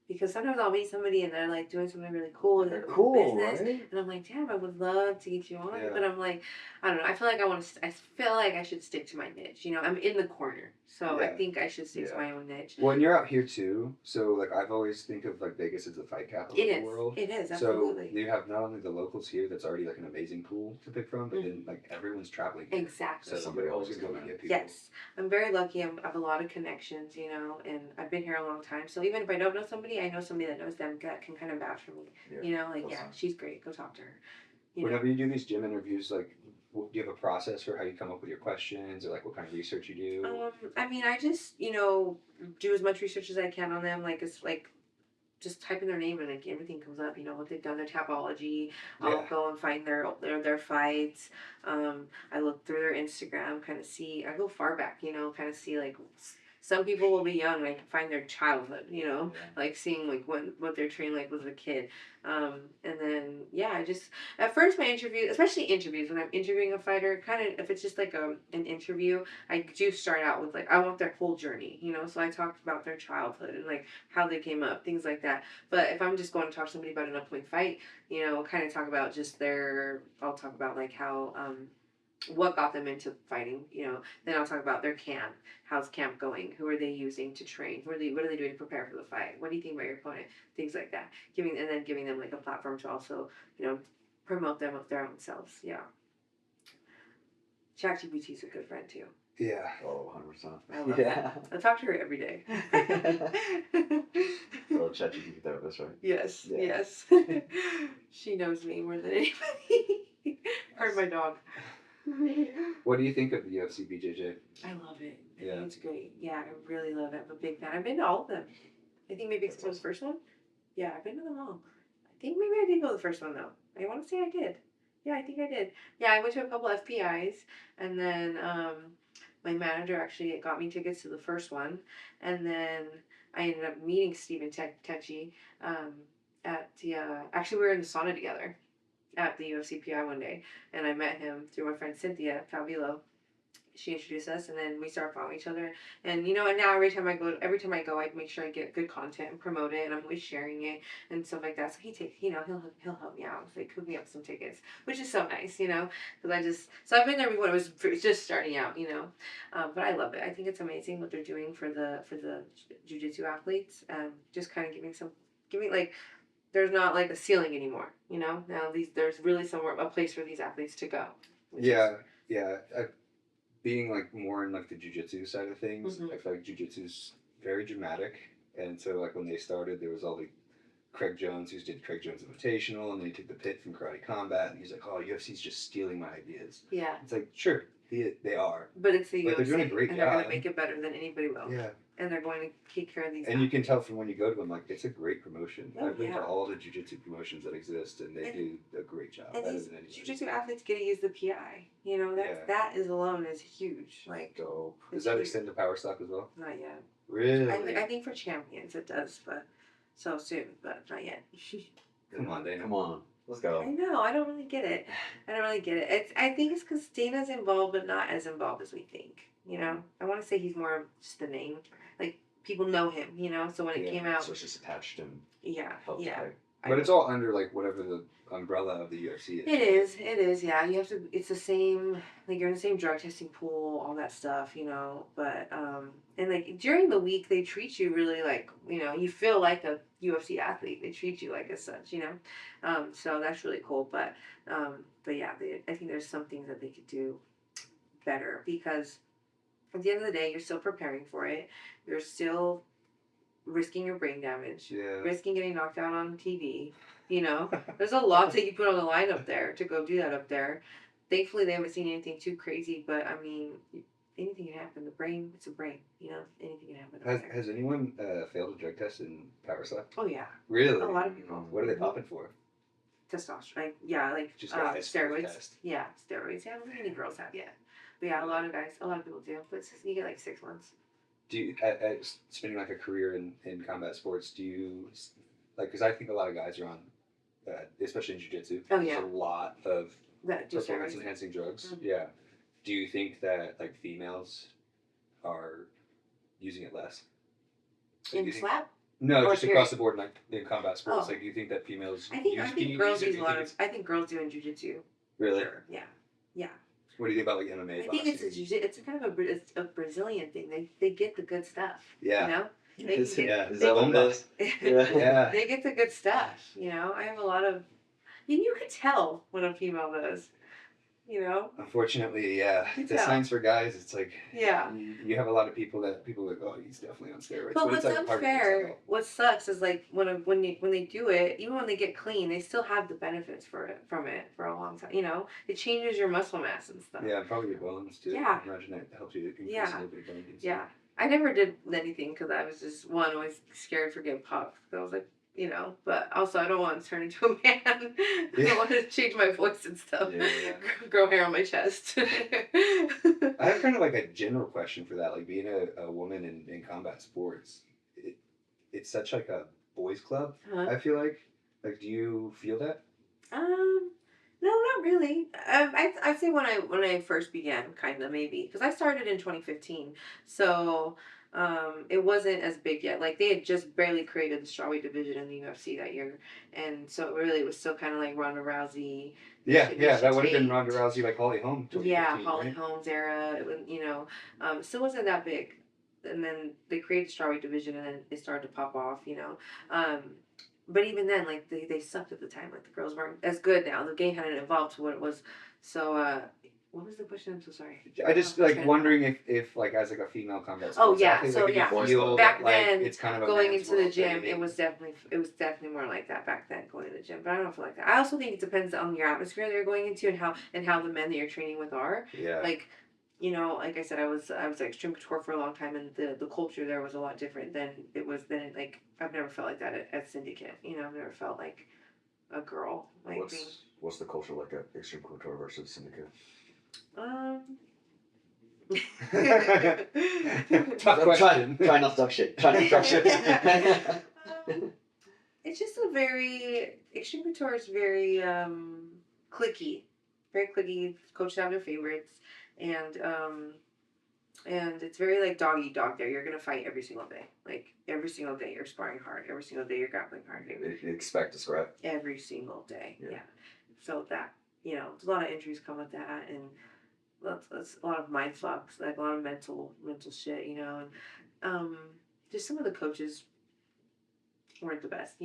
because sometimes I'll meet somebody and they're like doing something really cool in their business, right? and I'm like, damn, I would love to get you on, Yeah. but I'm like, I don't know, I feel like I feel like I should stick to my niche. I'm in the corner, so I think I should stick to my own niche. Well, and you're out here too, so like I've always think of like Vegas as the fight capital of the world. It is, absolutely. So you have not only the locals here that's already like an amazing pool to pick from, but then like everyone's traveling here. Exactly. So Somebody always else is going to coming. get people. Yes, I'm very lucky. I have a lot of connections, and I've been here a long time. So even if I don't know somebody, I know somebody that knows them that can kind of vouch for me. She's great. Go talk to her. Whenever you do these gym interviews, like, do you have a process for how you come up with your questions, or like what kind of research you do? I mean, I just do as much research as I can on them. Like it's like just type in their name and like everything comes up. What they've done, their Tapology. I'll go and find their fights. I look through their Instagram, kind of see. I go far back, kind of see like. Some people will be young, and I can find their childhood, like seeing like what they're trained like as a kid. And then, I just, at first my interview, especially interviews, when I'm interviewing a fighter, kind of, if it's just like an interview, I do start out with like, I want their whole journey, so I talked about their childhood and like how they came up, things like that. But if I'm just going to talk to somebody about an upcoming fight, kind of talk about just I'll talk about like how, what got them into fighting, then I'll talk about their camp. How's camp going? Who are they using to train? What are they doing to prepare for the fight? What do you think about your opponent? Things like that. Giving them like a platform to also, promote them of their own selves. Yeah. ChatGPT's a good friend too. Yeah. Oh, 100%. I love that. I talk to her every day. Well, ChatGPT therapist, right? Yes, yes. She knows me more than anybody. Her and my dog. What do you think of the UFC BJJ? I love it. I Yeah. think it's great. Yeah, I really love it. I'm a big fan. I've been to all of them. I think maybe it was the first one. Yeah, I've been to them all. I think maybe I did go to the first one though. I want to say I did. Yeah, I think I did. Yeah, I went to a couple FPIs, and then my manager actually got me tickets to the first one, and then I ended up meeting Stephen Tecchi um, at the. Actually, we were in the sauna together at the UFC PI one day, and I met him through my friend Cynthia Calvillo. She introduced us, and then we started following each other. And and now every time I go, I make sure I get good content and promote it, and I'm always sharing it and stuff like that. So he takes, he'll help me out, like hook me up with some tickets, which is so nice, because I've been there before. It was just starting out, but I love it. I think it's amazing what they're doing for the jiu-jitsu athletes, just kind of giving like. There's not like a ceiling anymore, Now there's really a place for these athletes to go. Yeah, yeah. Being like more in like the jiu-jitsu side of things, Mhm. I feel like jiu-jitsu's very dramatic, and so like when they started, there was all the Craig Jones who did Craig Jones Invitational, and then he took the pit from Karate Combat, and he's like, "Oh, UFC's just stealing my ideas." Yeah. It's like, sure, they are, but it's the but they're UFC, doing a great and job. they're going to make it better than anybody will. Yeah, And they're going to take care of these. and you can tell from when you go to them, like it's a great promotion. Oh, I've been yeah. to all the jiu-jitsu promotions that exist, and they do a great job. And Better these than anybody. jiu-jitsu athletes get to use the PI. That is alone is huge. Like, Dope. Does that extend to Powerslap as well? not yet. Really? I think for champions it does, but so soon, but not yet. Come on, Dana. Come on. Let's I go. know. I don't really get it. I think it's because Dana's involved, but not as involved as we think. I want to say he's more of just the name. Like, people know him, So when it came out, So it's just attached and yeah. type. But it's all under like whatever the umbrella of the UFC is. It is, yeah. You have to. It's the same. Like, you're in the same drug testing pool, all that stuff, But and like during the week, they treat you really like you feel like a UFC athlete. They treat you like as such, So that's really cool. But yeah, I think there's some things that they could do better, because at the end of the day, you're still preparing for it. You're still risking your brain damage, risking getting knocked out on TV. There's a lot that you put on the line up there to go do that up there. Thankfully, they haven't seen anything too crazy, but I mean, anything can happen. The brain, it's a brain, anything can happen. Up there. Has anyone failed a drug test in Powerslap? Oh, yeah. Really? A lot of people. What are they popping for? Testosterone. Like Just guys steroids. test. Yeah, steroids. Yeah, many girls have yet. But yeah, a lot of people do. But you get like 6 months. Do you, at spending like a career in combat sports, do you like? Because I think a lot of guys are on, especially in jiu-jitsu. Oh, yeah. There's a lot of That do performance steroids. enhancing drugs. Mhm. Yeah. Do you think that like females are using it less? Like, In do you think- slap? No, Or just across the board, like in combat sports. Oh. Like, do you think that females? I think girls use a lot of. I I think girls do in jiu-jitsu. really. Sure. Yeah. What do you think about like MMA? I think it's a kind of a Brazilian thing. They get the good stuff. Yeah. They Is get, Yeah. is that what it is? Yeah. They get the good stuff. I have a lot of. You can tell when a female does. Unfortunately, yeah. You The tell. signs for guys, it's like Yeah. you have a lot of people are like, oh, he's definitely on steroids. But it's what's like part of the unfair, cycle. what sucks is like when they do it, even when they get clean, they still have the benefits from it for a long time. It changes your muscle mass and stuff. Yeah, and probably your bones too. Yeah. I imagine that helps you increase Yeah. a little bit of bone density. Yeah. I never did anything because I was just always scared for getting popped. I was like, but also I don't want to turn into a man. I don't want to change my voice and stuff. Yeah. Grow hair on my chest. I have kind of like a general question for that. Like being a woman in combat sports, it's such like a boys club. Huh? I feel like. Like, do you feel that? No, not really. I'd say when I first began, kind of maybe, because I started in 2015, so it wasn't as big yet. Like, they had just barely created the strawweight division in the UFC that year, and so it really was still kind of like Ronda Rousey. Yeah, Michigan that would have been State. Ronda Rousey, like Holly Holm. Yeah, 2015, Holly right? Holmes era. It was, still wasn't that big, and then they created the strawweight division, and then it started to pop off. But even then, like they sucked at the time. Like the girls weren't as good now. The game hadn't evolved to what it was. So, what was the question? I'm so sorry. I just like wondering if like as like a female combat Oh, sports yeah, athlete, so, like, yeah. you feel Back that, like, then, it's kind of a Going man's into the world gym, type of it was definitely more like that back then. Going to the gym, but I don't feel like that. I also think it depends on your atmosphere that you're going into and how the men that you're training with are. thing. Yeah. Like, like I said, I was at Extreme Couture for a long time, and the culture there was a lot different than it was then. Like, I've never felt like that at Syndicate. I've never felt like a girl. Like, what's the culture like at Extreme Couture versus Syndicate? Tough question. Try not to talk shit. Try not to talk shit. It's just a very Extreme Couture is very cliquey, very cliquey. Coaches have their favorites, and it's very like dog eat dog there. You're gonna fight every single day. Like every single day you're sparring hard. Every single day you're grappling hard. Expect to scrap. Every single day. Yeah. So that a lot of injuries come with that, and that's a lot of mind fucks, like a lot of mental shit, and just some of the coaches weren't the best,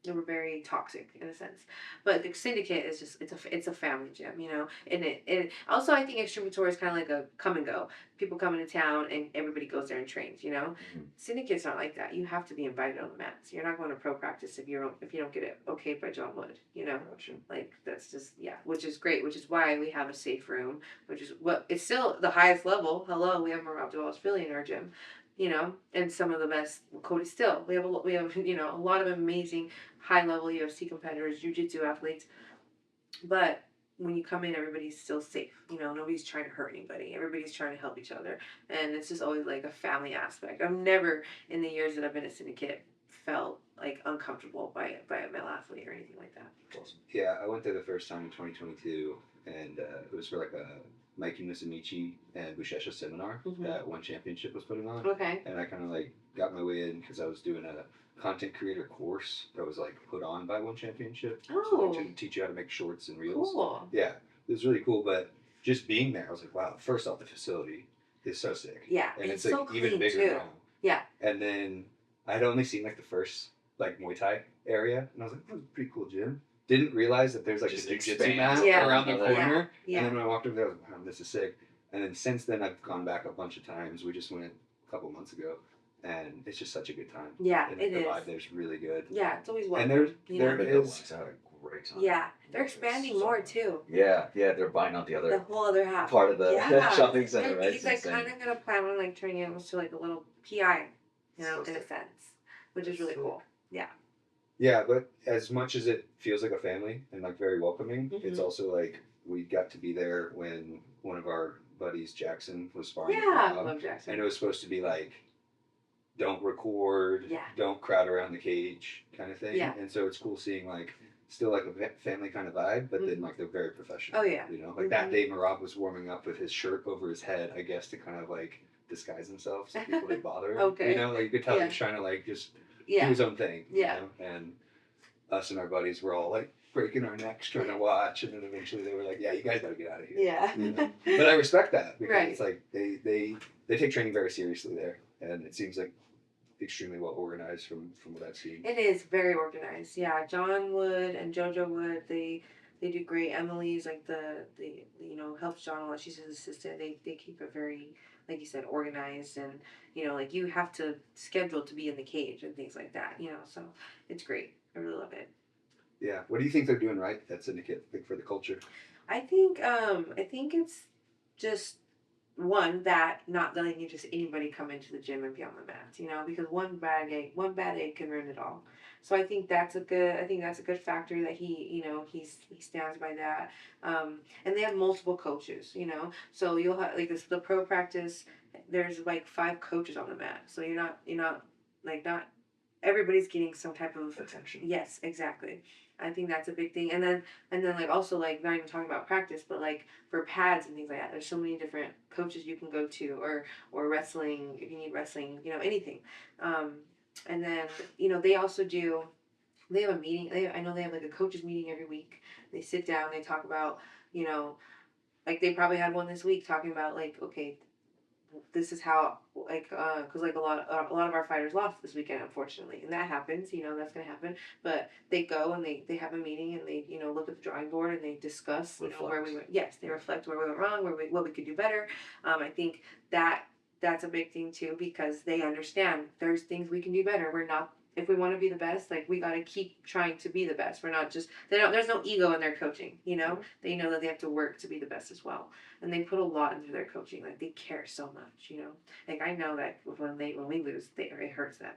They were very toxic in a sense. But the Syndicate is just it's a family gym, And it also I think Extreme Couture is kind of like a come and go. People come into town and everybody goes there and trains, Mm-hmm. Syndicate's not like that. You have to be invited on the mats. You're not going to pro practice if you don't get it okayed by John Wood, Gotcha. Like that's just which is great, which is why we have a safe room, which is it's still the highest level. Hello, we have Marab Philly in our gym. And some of the best Cody still. We have a lot of amazing high level UFC competitors, jiu-jitsu athletes. But when you come in, everybody's still safe. Nobody's trying to hurt anybody. Everybody's trying to help each other. And it's just always like a family aspect. I've never in the years that I've been at Syndicate felt like uncomfortable by a male athlete or anything like that. Awesome. Yeah, I went there the first time in 2022, and it was for like a Mikey Musamichi and Bushesha seminar that One Championship was putting on. Okay. And I kind of like got my way in because I was doing a content creator course that was like put on by One Championship. Oh. So like, to teach you how to make shorts and reels. Cool. Yeah, it was really cool. But just being there, I was like, wow. First off, the facility is so sick. Yeah, and it's so like even clean, bigger too. now. Yeah. And then I had only seen like the first like Muay Thai area, and I was like, oh, pretty cool gym. Didn't realize that there's like Just a jiu-jitsu expand. mat around the corner. Yeah. And then when I walked over there, I was like, wow, this is sick. And then since then, I've gone back a bunch of times. We just went a couple months ago, and it's just such a good time. Yeah, and it the is. vibe there's really good. Yeah, it's always welcome. And there The is. ones had a great time. Yeah, they're expanding more too. Yeah, they're buying out the The other whole other half. part of the Yeah. shopping center, right? He's like kind of gonna plan on like turning it into like a little PI, in So a sick. sense, which is really cool. Yeah. Yeah, but as much as it feels like a family and like very welcoming, it's also like we got to be there when one of our buddies, Jackson, was sparring. Yeah, I love Jackson. And it was supposed to be like, don't record, Yeah. don't crowd around the cage kind of thing. Yeah. And so it's cool seeing like still like a family kind of vibe, but then like they're very professional. Oh yeah. Like that day Marab was warming up with his shirt over his head, I guess, to kind of like disguise himself so people didn't bother him. Okay. Like you could tell he was trying to like just do Yeah. his own thing. Yeah. And us and our buddies were all like breaking our necks trying to watch, and then eventually they were like, yeah, you guys gotta get out of here. Yeah. But I respect that because Right. it's like they take training very seriously there, and it seems like extremely well organized from what I've seen. It is very organized. Yeah, John Wood and JoJo Wood, they do great. Emily's like the helps John a lot. She's his assistant. They keep it very, like you said, organized, and like you have to schedule to be in the cage and things like that. So it's great. I really love it. Yeah. What do you think they're doing right at Syndicate, like for the culture? I think it's just one that not letting you just anybody come into the gym and be on the mats, because one bad egg can ruin it all. So I think that's a good factor that he stands by that. And they have multiple coaches, so you'll have like the pro practice. There's like 5 coaches on the mat, so you're not not everybody's getting some type of attention. Yes, exactly. I think that's a big thing. And then like also like not even talking about practice, but like for pads and things like that, there's so many different coaches you can go to, or wrestling if you need wrestling, anything. And then they also they have a meeting. I know they have like a coaches meeting every week. They sit down, they talk about like they probably had one this week talking about like, okay, this is how because like a lot of our fighters lost this weekend, unfortunately, and that happens. That's gonna happen. But they go and they have a meeting and they look at the drawing board and they discuss where we went. Yes, they reflect where we went wrong, what we could do better. I think that's a big thing too, because they understand there's things we can do better. We're not. If we want to be the best, like we got to keep trying to be the best. We're not just there's no ego in their coaching. They know that they have to work to be the best as well, and they put a lot into their coaching. Like they care so much. Like I know that when we lose, it hurts them.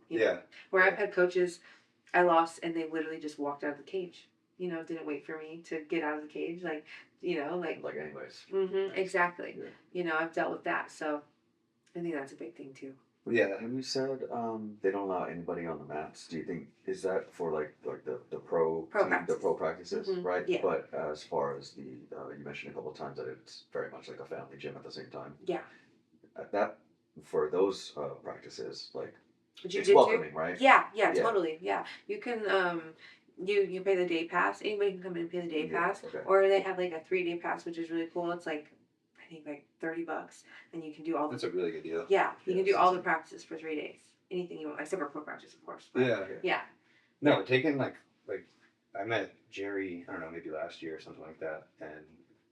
Yeah. Where I've had coaches, I lost, and they literally just walked out of the cage. you know, didn't wait for me to get out of the cage. Like, you know, like anyways. exactly. Yeah. You know, I've dealt with that, so I think that's a big thing too. Yeah. And you said they don't allow anybody on the mats. Do you think is that for like the pro team, the pro practices, right? Yeah. But as far as the you mentioned a couple of times that it's very much like a family gym at the same time. Yeah. That for those practices, like It's welcoming, right? Yeah, totally. Yeah, you can you pay the day pass. Anybody can come in and pay the day pass, or they have like a 3-day pass, which is really cool. It's like I think like $30, and you can do all. That's a really good deal. Yeah, you can do all the practices for 3 days. Anything you want, except for pro practice, of course. But yeah. No, taking like I met Jerry, I don't know, maybe last year or something like that, and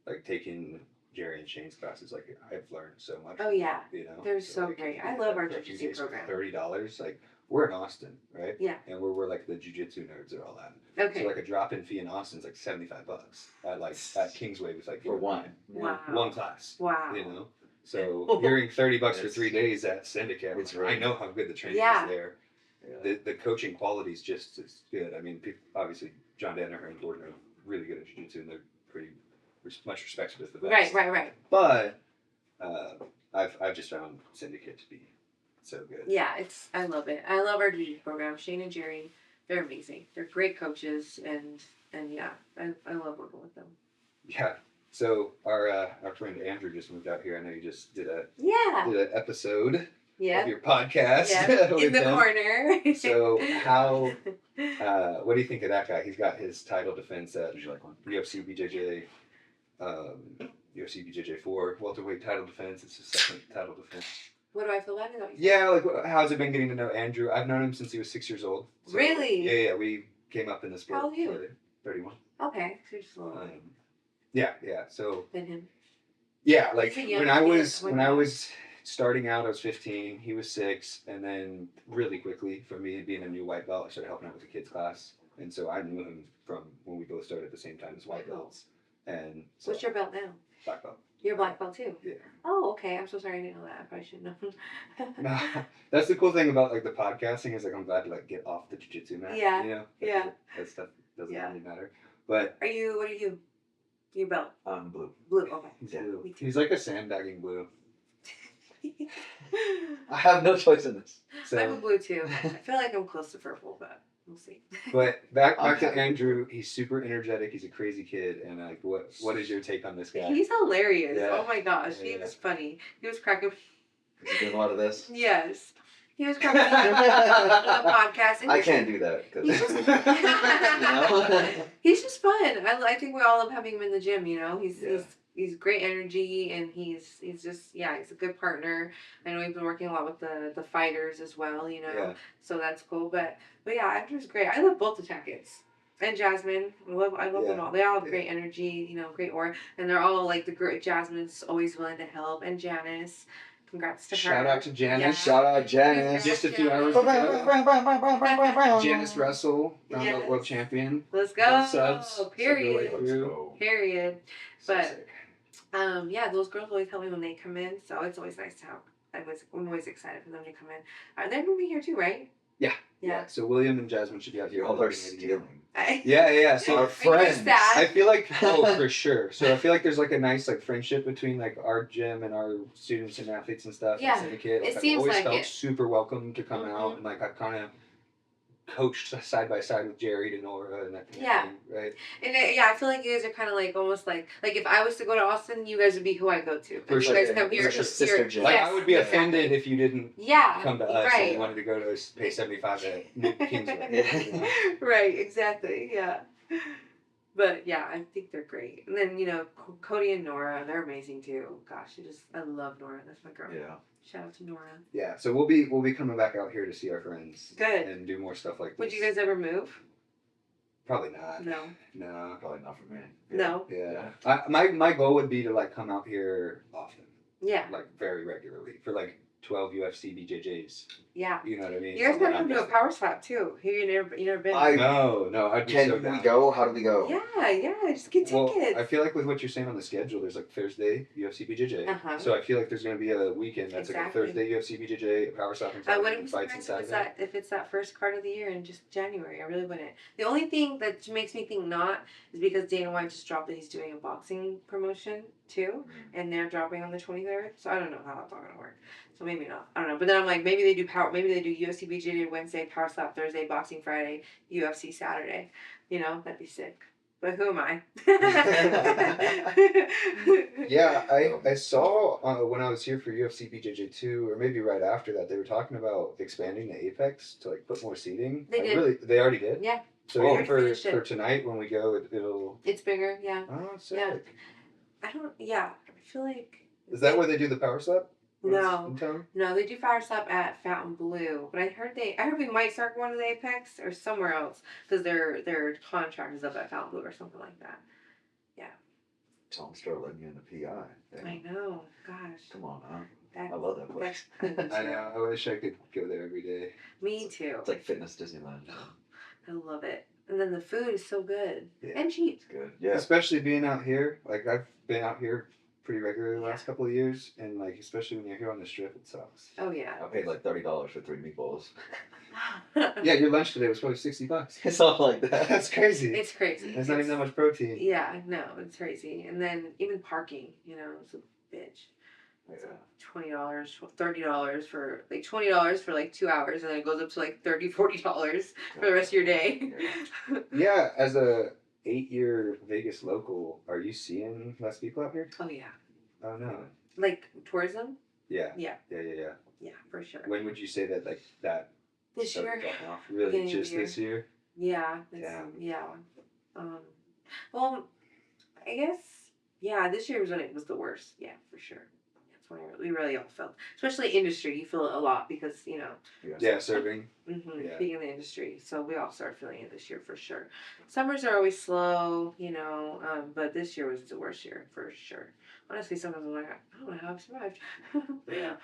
like taking Jerry and Shane's classes, like I've learned so much. Oh yeah, you know, they're so like, great. I love our jiu-jitsu program. $30, like we're in Austin, right? Yeah. And we're like the jiu-jitsu nerds are all that. Okay. So like a drop-in fee in Austin's like $75 at Kingsway was like for one. Wow. One class. Wow. You know. So hearing $30 for 3 days at Syndicate, I know how good the training is there. Yeah. The coaching quality is just as good. I mean, obviously John Danaher and Gordon are really good at jiu-jitsu, and they're pretty much respected as the best. Right. But I've just found Syndicate to be so good. Yeah, I love it. I love our jiu-jitsu program. Shane and Jerry, they're amazing. They're great coaches, and yeah, I love working with them. Yeah. So our friend Andrew just moved out here. I know you just did an episode of your podcast. Yeah, in the corner. So how what do you think of that guy? He's got his title defense at UFC BJJ, UFC BJJ 4 welterweight title defense. It's his second title defense. What do I feel about it? Yeah, like how's it been getting to know Andrew? I've known him since he was 6 years old. So, really? Yeah. We came up in the sport. How old are you? 31. Okay, so you're just a little. Yeah. So. Than him. Yeah, like when I was starting out, I was 15. He was 6, and then really quickly, for me being a new white belt, I started helping out with the kids class, and so I knew him from when we both started at the same time as white belts. And so, what's your belt now? Black belt. You're a black belt too? Yeah. Oh, okay. I'm so sorry I didn't know that. I probably should know. No, that's the cool thing about like the podcasting is like I'm glad to like get off the jiu-jitsu mat. Yeah. You know? Yeah. That stuff doesn't really matter. But what are you? Your belt? Blue. Blue, okay. He's blue. He's like a sandbagging blue. I have no choice in this. So, I'm a blue too. I feel like I'm close to purple, but we'll see. But back to Andrew, he's super energetic. He's a crazy kid, and like, what is your take on this guy? He's hilarious. Yeah. Oh my gosh, he was funny. He was cracking. Is he doing a lot of this? Yes, he was cracking on the podcast. And I can't do that. He's just fun. I think we all love having him in the gym. You know, he's great energy, and he's just he's a good partner. I know we've been working a lot with the fighters as well, you know, so that's cool. But yeah, Andrew's great. I love both the jackets. And Jasmine, I love them all. They all have great energy, you know, great aura, and they're all like the great. Jasmine's always willing to help, and Janice. Congrats to her. Shout out to Janice. Yeah. Shout out Janice. Just a few hours ago. Janice Russell, round world champion. Let's go. Subs. Period. Period. But those girls always help me when they come in, so it's always nice to have. I'm always excited for them to come in. They're moving here too, right? Yeah. So William and Jasmine should be out here. All are stealing. Yeah. So our friends. I feel like for sure. So I feel like there's like a nice like friendship between like our gym and our students and athletes and stuff. Yeah. Syndicate. Like, It seems I've always like felt it. super welcome to come out, and like I've kind of coached side by side with Jerry to Nora and that kind of thing, right? And I feel like you guys are kind of like almost like if I was to go to Austin, you guys would be who I go to. For you sure. guys come here. It's like a sister gym. Like I would be offended if you didn't come to us and you right. wanted to go to pay $75 at Kingsway. You know? Right, exactly, yeah. But yeah, I think they're great. And then, you know, Cody and Nora, they're amazing too. Gosh, I love Nora. That's my girl. Yeah. Shout out to Nora. Yeah, so we'll be coming back out here to see our friends. Good. And do more stuff like this. Would you guys ever move? Probably not. No. No. Probably not for me. No. Yeah. My goal would be to like come out here often. Yeah. Like very regularly for like 12 UFC BJJs. Yeah. You know what I mean? You guys Something gotta come like to a that. Powerslap too. Have you never been? No, I'd be so Can down. we go? How do we go? Yeah, just get tickets. Well, I feel like with what you're saying on the schedule, there's like Thursday UFC BJJ. Uh-huh. So I feel like there's going to be a weekend that's like a Exactly. Thursday UFC BJJ, a Powerslap on I Friday, wouldn't and be fights on surprised Saturday. if it's that first card of the year in just January. I really wouldn't. The only thing that makes me think not is because Dana White just dropped that he's doing a boxing promotion too, and they're dropping on the 23rd. So I don't know how that's all gonna work. So maybe not. I don't know. But then I'm like, maybe they do UFC BJJ Wednesday, Powerslap Thursday, boxing Friday, UFC Saturday. You know, that'd be sick. But who am I? Yeah, I saw when I was here for UFC BJJ 2, or maybe right after that, they were talking about expanding the Apex to like put more seating. They did. They already did? Yeah. So even for for tonight when we go, it'll... It's bigger, yeah. Oh, sick. Yeah. I feel like... Is that where they do the Powerslap? No. In town? No, they do Powerslap at Fountain Blue, but I heard we might start going to the Apex or somewhere else because their contract is up at Fountain Blue or something like that. Yeah. Tell them start letting you in the PI. Damn. I know. Gosh. Come on, huh? I love that place. I know. I wish I could go there every day. Me too. It's like fitness Disneyland. I love it. And then the food is so good Yeah. and cheap. It's good. Yeah. Especially being out here. Like, I've been out here pretty regularly the last couple of years, and like especially when you're here on the strip, it sucks. Oh yeah. I paid like $30 for 3 meatballs. Yeah, your lunch today was probably $60. It's all like that. That's crazy. It's crazy. There's not even that much protein. Yeah, no, it's crazy. And then even parking, it's a bitch. Yeah. $20, $30 for like $20 for like 2 hours, and then it goes up to like $30, $40 for the rest of your day. Yeah, as a 8-year Vegas local, are you seeing less people out here? Oh yeah. Oh no. Like tourism? Yeah. Yeah. Yeah. Yeah, for sure. When would you say that like that This started year? dropping off? Really, Beginning of just the year. this year? Yeah. Yeah. Well, I guess this year was when it was the worst. Yeah, for sure. That's when we really all felt, especially industry. You feel it a lot because Yeah, serving. Yeah. Being in the industry, so we all started feeling it this year for sure. Summers are always slow, but this year was the worst year for sure. Honestly, sometimes I'm like, I don't know how I've survived. Yeah.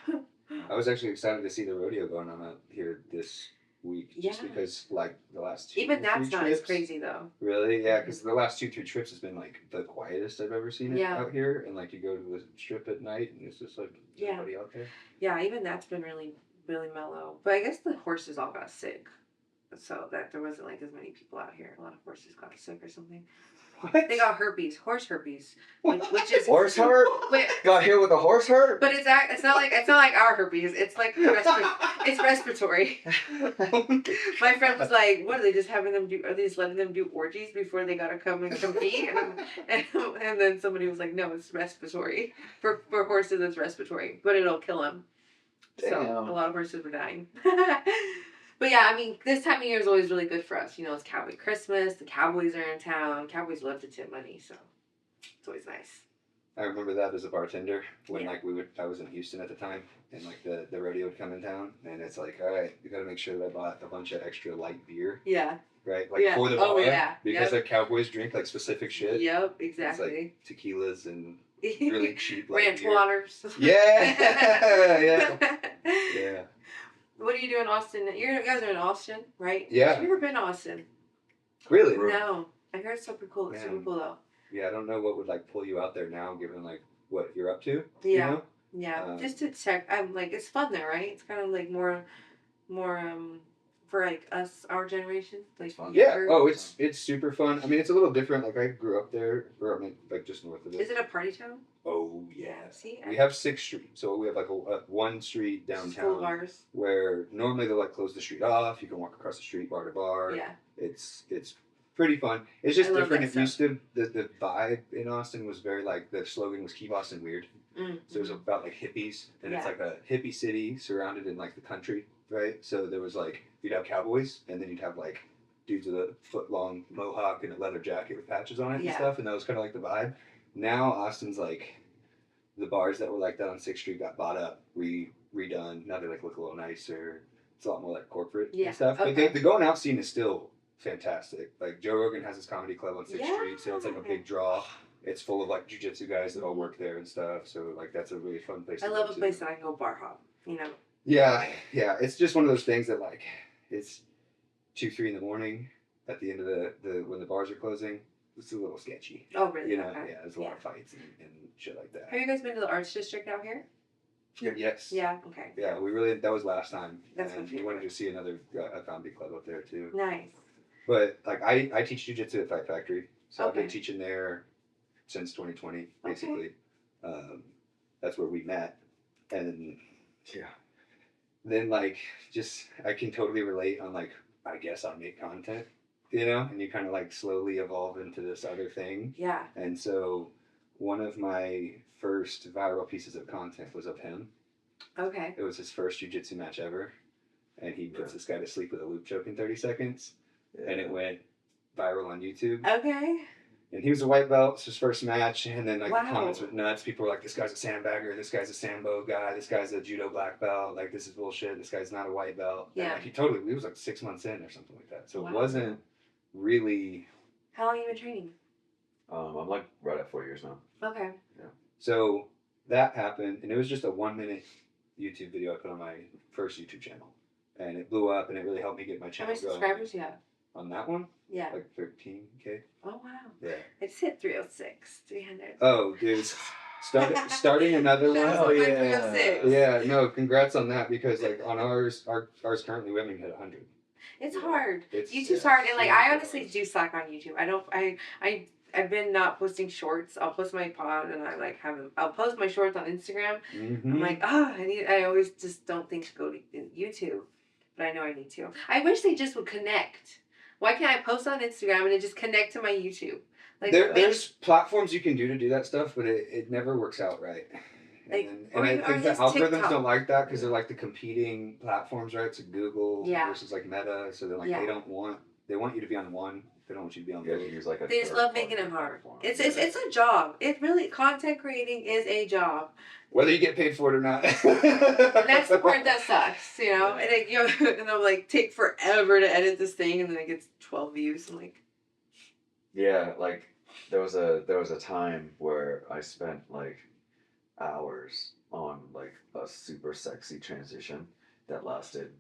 I was actually excited to see the rodeo going on out here this week, just because like the last 2 Even or that's 3 not trips, as crazy though. Really? Yeah, because the last 2-3 trips has been like the quietest I've ever seen it Yeah. out here, and like you go to the strip at night and it's just like everybody out there. Yeah, even that's been really, really mellow. But I guess the horses all got sick, so that there wasn't like as many people out here. A lot of horses got sick or something. What? They got herpes, horse herpes, which is Horse hurt? Wait, Got hit with a horse hurt? but it's not like our herpes. It's like it's respiratory. My friend was like, "What are they just having them do? Are they just letting them do orgies before they gotta come and compete?" And then somebody was like, "No, it's respiratory. For horses, it's respiratory, but it'll kill them." So Damn. a lot of horses were dying. But yeah, I mean, this time of year is always really good for us. It's Cowboy Christmas. The Cowboys are in town. Cowboys love to tip money, so it's always nice. I remember that as a bartender when I was in Houston at the time, and like the rodeo would come in town, and it's like, all right, you got to make sure that I bought a bunch of extra light beer. Yeah. Right, like for the bar, because Yep. the Cowboys drink like specific shit. Yep, exactly. It's like tequilas and really cheap light ranch beer. waters. Yeah. Yeah. What do you do in Austin? You guys are in Austin, right? Yeah. I've never been to Austin. Really? No. I heard it's super cool. It's Man. super cool though. Yeah, I don't know what would like pull you out there now, given like what you're up to. Yeah. You know? Yeah. Just to check. I'm like, it's fun there, right? It's kind of like more for like us, our generation. Like Fun. Yeah. younger. Oh, it's super fun. I mean, it's a little different. Like I grew up there, or I mean, like just north of it. Is it a party town? Oh yeah. See, We have 6th Street, so we have like a one street School downtown bars. where normally they'll like close the street off. You can walk across the street bar to bar. Yeah. It's pretty fun. It's just I love different. that It used to the vibe in Austin was very like the slogan was keep Austin weird. Mm-hmm. So it was about like hippies, and it's like a hippie city surrounded in like the country, right? So there was like you'd have cowboys, and then you'd have like dudes with a foot-long mohawk and a leather jacket with patches on it and stuff, and that was kind of like the vibe. Now Austin's like the bars that were like that on 6th Street got bought up, redone. Now they like look a little nicer. It's a lot more like corporate and stuff. Okay. But the going out scene is still fantastic. Like Joe Rogan has his comedy club on 6th Street, so it's like a big draw. It's full of like jiu-jitsu guys that all work there and stuff. So like that's a really fun place. I to love go a to. place that I can go bar hop. you know. Yeah, it's just one of those things that like it's 2-3 in the morning at the end of the when the bars are closing. It's a little sketchy. Oh, really? You know, Okay. yeah, there's a lot of fights and shit like that. Have you guys been to the Arts District out here? Yeah. Yes. Yeah. Okay. Yeah, that was last time. That's and we wanted to see another a comedy club up there too. Nice. But like I teach jiu-jitsu at Fight Factory, so I've been Okay. teaching there since 2020, basically. That's where we met, and then like just I can totally relate on like I guess I make content, you know, and you kind of like slowly evolve into this other thing. Yeah. And so one of my first viral pieces of content was of him. Okay. It was his first jiu-jitsu match ever, and he puts this guy to sleep with a loop choke in 30 seconds, and it went viral on YouTube. Okay. And he was a white belt, it's his first match, and then like Wow. the comments went nuts. People were like, this guy's a sandbagger, this guy's a Sambo guy, this guy's a judo black belt, like this is bullshit, this guy's not a white belt. Yeah. And, like, he was like 6 months in or something like that. So Wow. it wasn't really... How long have you been training? I'm like right at 4 years now. Okay. So that happened, and it was just a 1 minute YouTube video I put on my first YouTube channel. And it blew up, and it really helped me get my How channel many going. subscribers do you have? On that one? Yeah. Like 13K. Oh, wow. Yeah. It's hit 306, 300. Oh, dude. Starting another one. Shout out to my 306. Yeah, no, congrats on that, because like on ours currently we haven't even hit 100. It's hard. It's YouTube's hard, and like I honestly do suck on YouTube. I've been not posting shorts. I'll post my pod, and I'll post my shorts on Instagram. Mm-hmm. I'm like, I always just don't think to go to YouTube, but I know I need to. I wish they just would connect. Why can't I post on Instagram and it just connect to my YouTube? Like there's platforms you can do to do that stuff, but it never works out right. And I think the algorithms TikTok. don't like that because they're like the competing platforms, right? So Google Yeah. versus like Meta. So they're like they want you to be on one. They don't want you to be on You guys both. use like a They just love making it hard. It's a job. It really content creating is a job. Whether you get paid for it or not. And that's the part that sucks, you know. And and I'm like, take forever to edit this thing, and then it gets 12 views. I'm like, yeah, like there was a time where I spent like hours on like a super sexy transition that lasted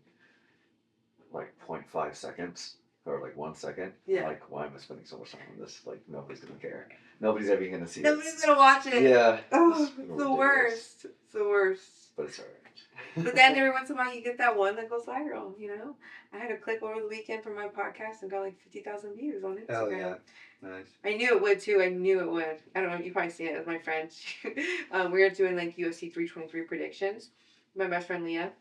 like 0.5 seconds or like 1 second. Yeah. Like, why am I spending so much time on this? Like, nobody's gonna care. Nobody's ever gonna see nobody's this. gonna watch it. Yeah. Oh, It's it's the ridiculous. worst. It's the worst. But it's alright. But then every once in a while you get that one that goes viral, you know? I had a clip over the weekend from my podcast and got like 50,000 views on Instagram. Hell yeah. Nice. I knew it would too. I knew it would. I don't know. You probably see it as my friend. We were doing like UFC 323 predictions. My best friend Leah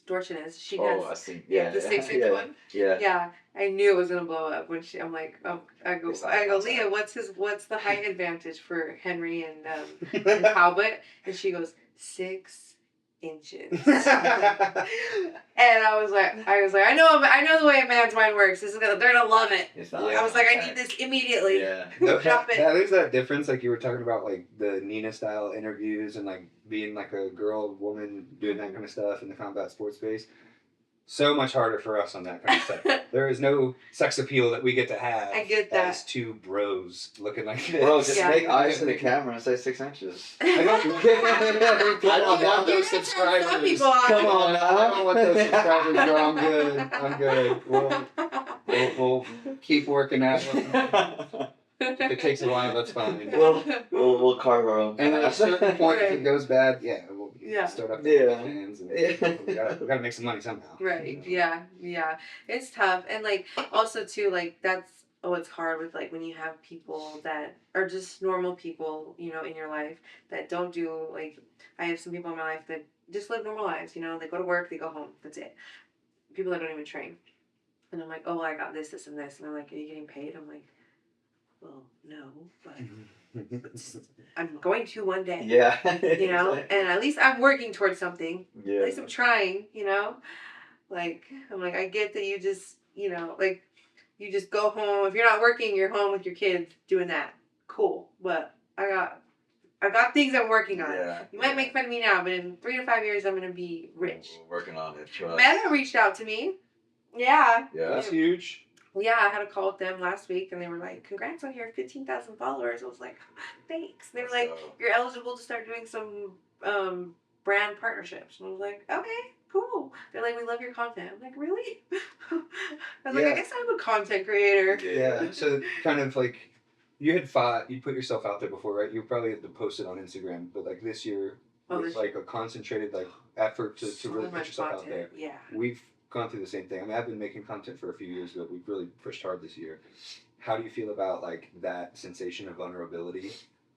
Dorchinez. She has. I see. The 6'6" one. Yeah. Yeah, I knew it was gonna blow up when I'm like, I go, It's like, Leah, what's the height advantage for Henry and Talbot? And she goes 6 inches. And I was like, I know the way a man's mind works. They're gonna love it. It's not I was like, I need this immediately. Yeah. Drop it. There's that difference, like you were talking about, like the Nina style interviews and like being like a girl, woman, doing that kind of stuff in the combat sports space. So much harder for us on that kind of stuff. There is no sex appeal that we get to have. I get that. As two bros looking like this. Bro, just Yeah. make eyes to the camera and say 6 inches. I don't want those Some subscribers. people are. Come on, I don't want those subscribers, bro. I'm good. We'll keep working at it. If it takes a while, that's fine. We'll carve our own. And at a certain point, if it goes bad, we'll start up Yeah. fans and Yeah. we gotta make some money somehow. Right. Yeah. It's tough. And like also too, like that's it's hard with like when you have people that are just normal people, you know, in your life that don't do like I have some people in my life that just live normal lives, you know, they go to work, they go home, that's it. People that don't even train. And I'm like, oh well, I got this, and they're like, are you getting paid? I'm like, well, no, but I'm going to one day. Yeah. You know, and at least I'm working towards something. Yeah. At least I'm trying, you know? Like, I'm like, I get that you just, you know, like, you just go home. If you're not working, you're home with your kids doing that. Cool. But I got things I'm working on. Yeah. You might make fun of me now, but in 3 to 5 years, I'm going to be rich. We're working on it. Trust. Meta reached out to me. Yeah. Yeah. That's huge. Yeah, I had a call with them last week, and they were like, congrats on your 15,000 followers. I was like, thanks. They were like, you're eligible to start doing some brand partnerships. And I was like, okay, cool. They're like, we love your content. I'm like, really? I was like, I guess I'm a content creator. Yeah. So kind of like, you had fought, you put yourself out there before, right? You probably had to post it on Instagram, but like this year, with like a concentrated like effort to really put yourself out there. Yeah. We've gone through the same thing. I mean, I've been making content for a few years, but we've really pushed hard this year. How do you feel about like that sensation of vulnerability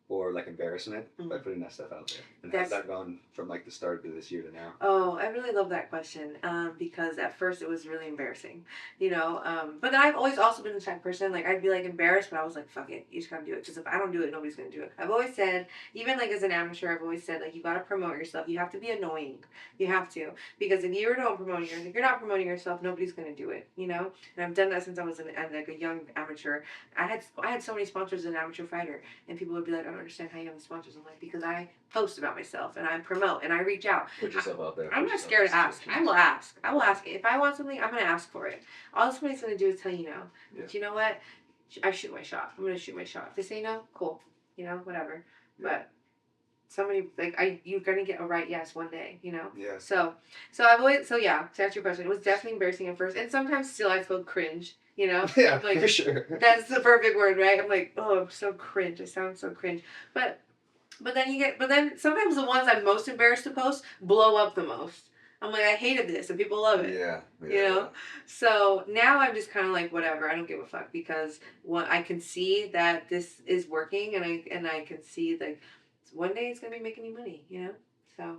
or like embarrassment by putting that stuff out there? And how's that gone from like the start of this year to now? Oh, I really love that question because at first it was really embarrassing, you know. But then I've always also been the type of person, like I'd be like embarrassed, but I was like, fuck it, you just gotta do it. Because if I don't do it, nobody's gonna do it. I've always said, even like as an amateur, I've always said, like, you gotta promote yourself. You have to be annoying. You have to. Because if you're not promoting yourself, if you're not promoting yourself, nobody's gonna do it, you know. And I've done that since I was like a young amateur. I had so many sponsors as an amateur fighter, and people would be like, I don't understand how you have the sponsors. I'm like, because I post about myself and I promote and I reach out. Put yourself out there. I'm not scared to ask. I will ask. I will ask. If I want something, I'm going to ask for it. All somebody's going to do is tell you no. Yeah. But you know what? I shoot my shot. I'm going to shoot my shot. If they say no, cool. You know, whatever. Yeah. But somebody, like, you're going to get a right yes one day, you know? Yeah. So I've always, to answer your question, it was definitely embarrassing at first. And sometimes still I feel cringe, you know? Yeah, like, for sure. That's the perfect word, right? I'm like, oh, I'm so cringe. I sound so cringe. But then sometimes the ones I'm most embarrassed to post blow up the most. I'm like, I hated this, and people love it. Yeah. You know? So now I'm just kind of like, whatever, I don't give a fuck, because I can see that this is working, and I can see that one day it's going to be making me money, you know? So.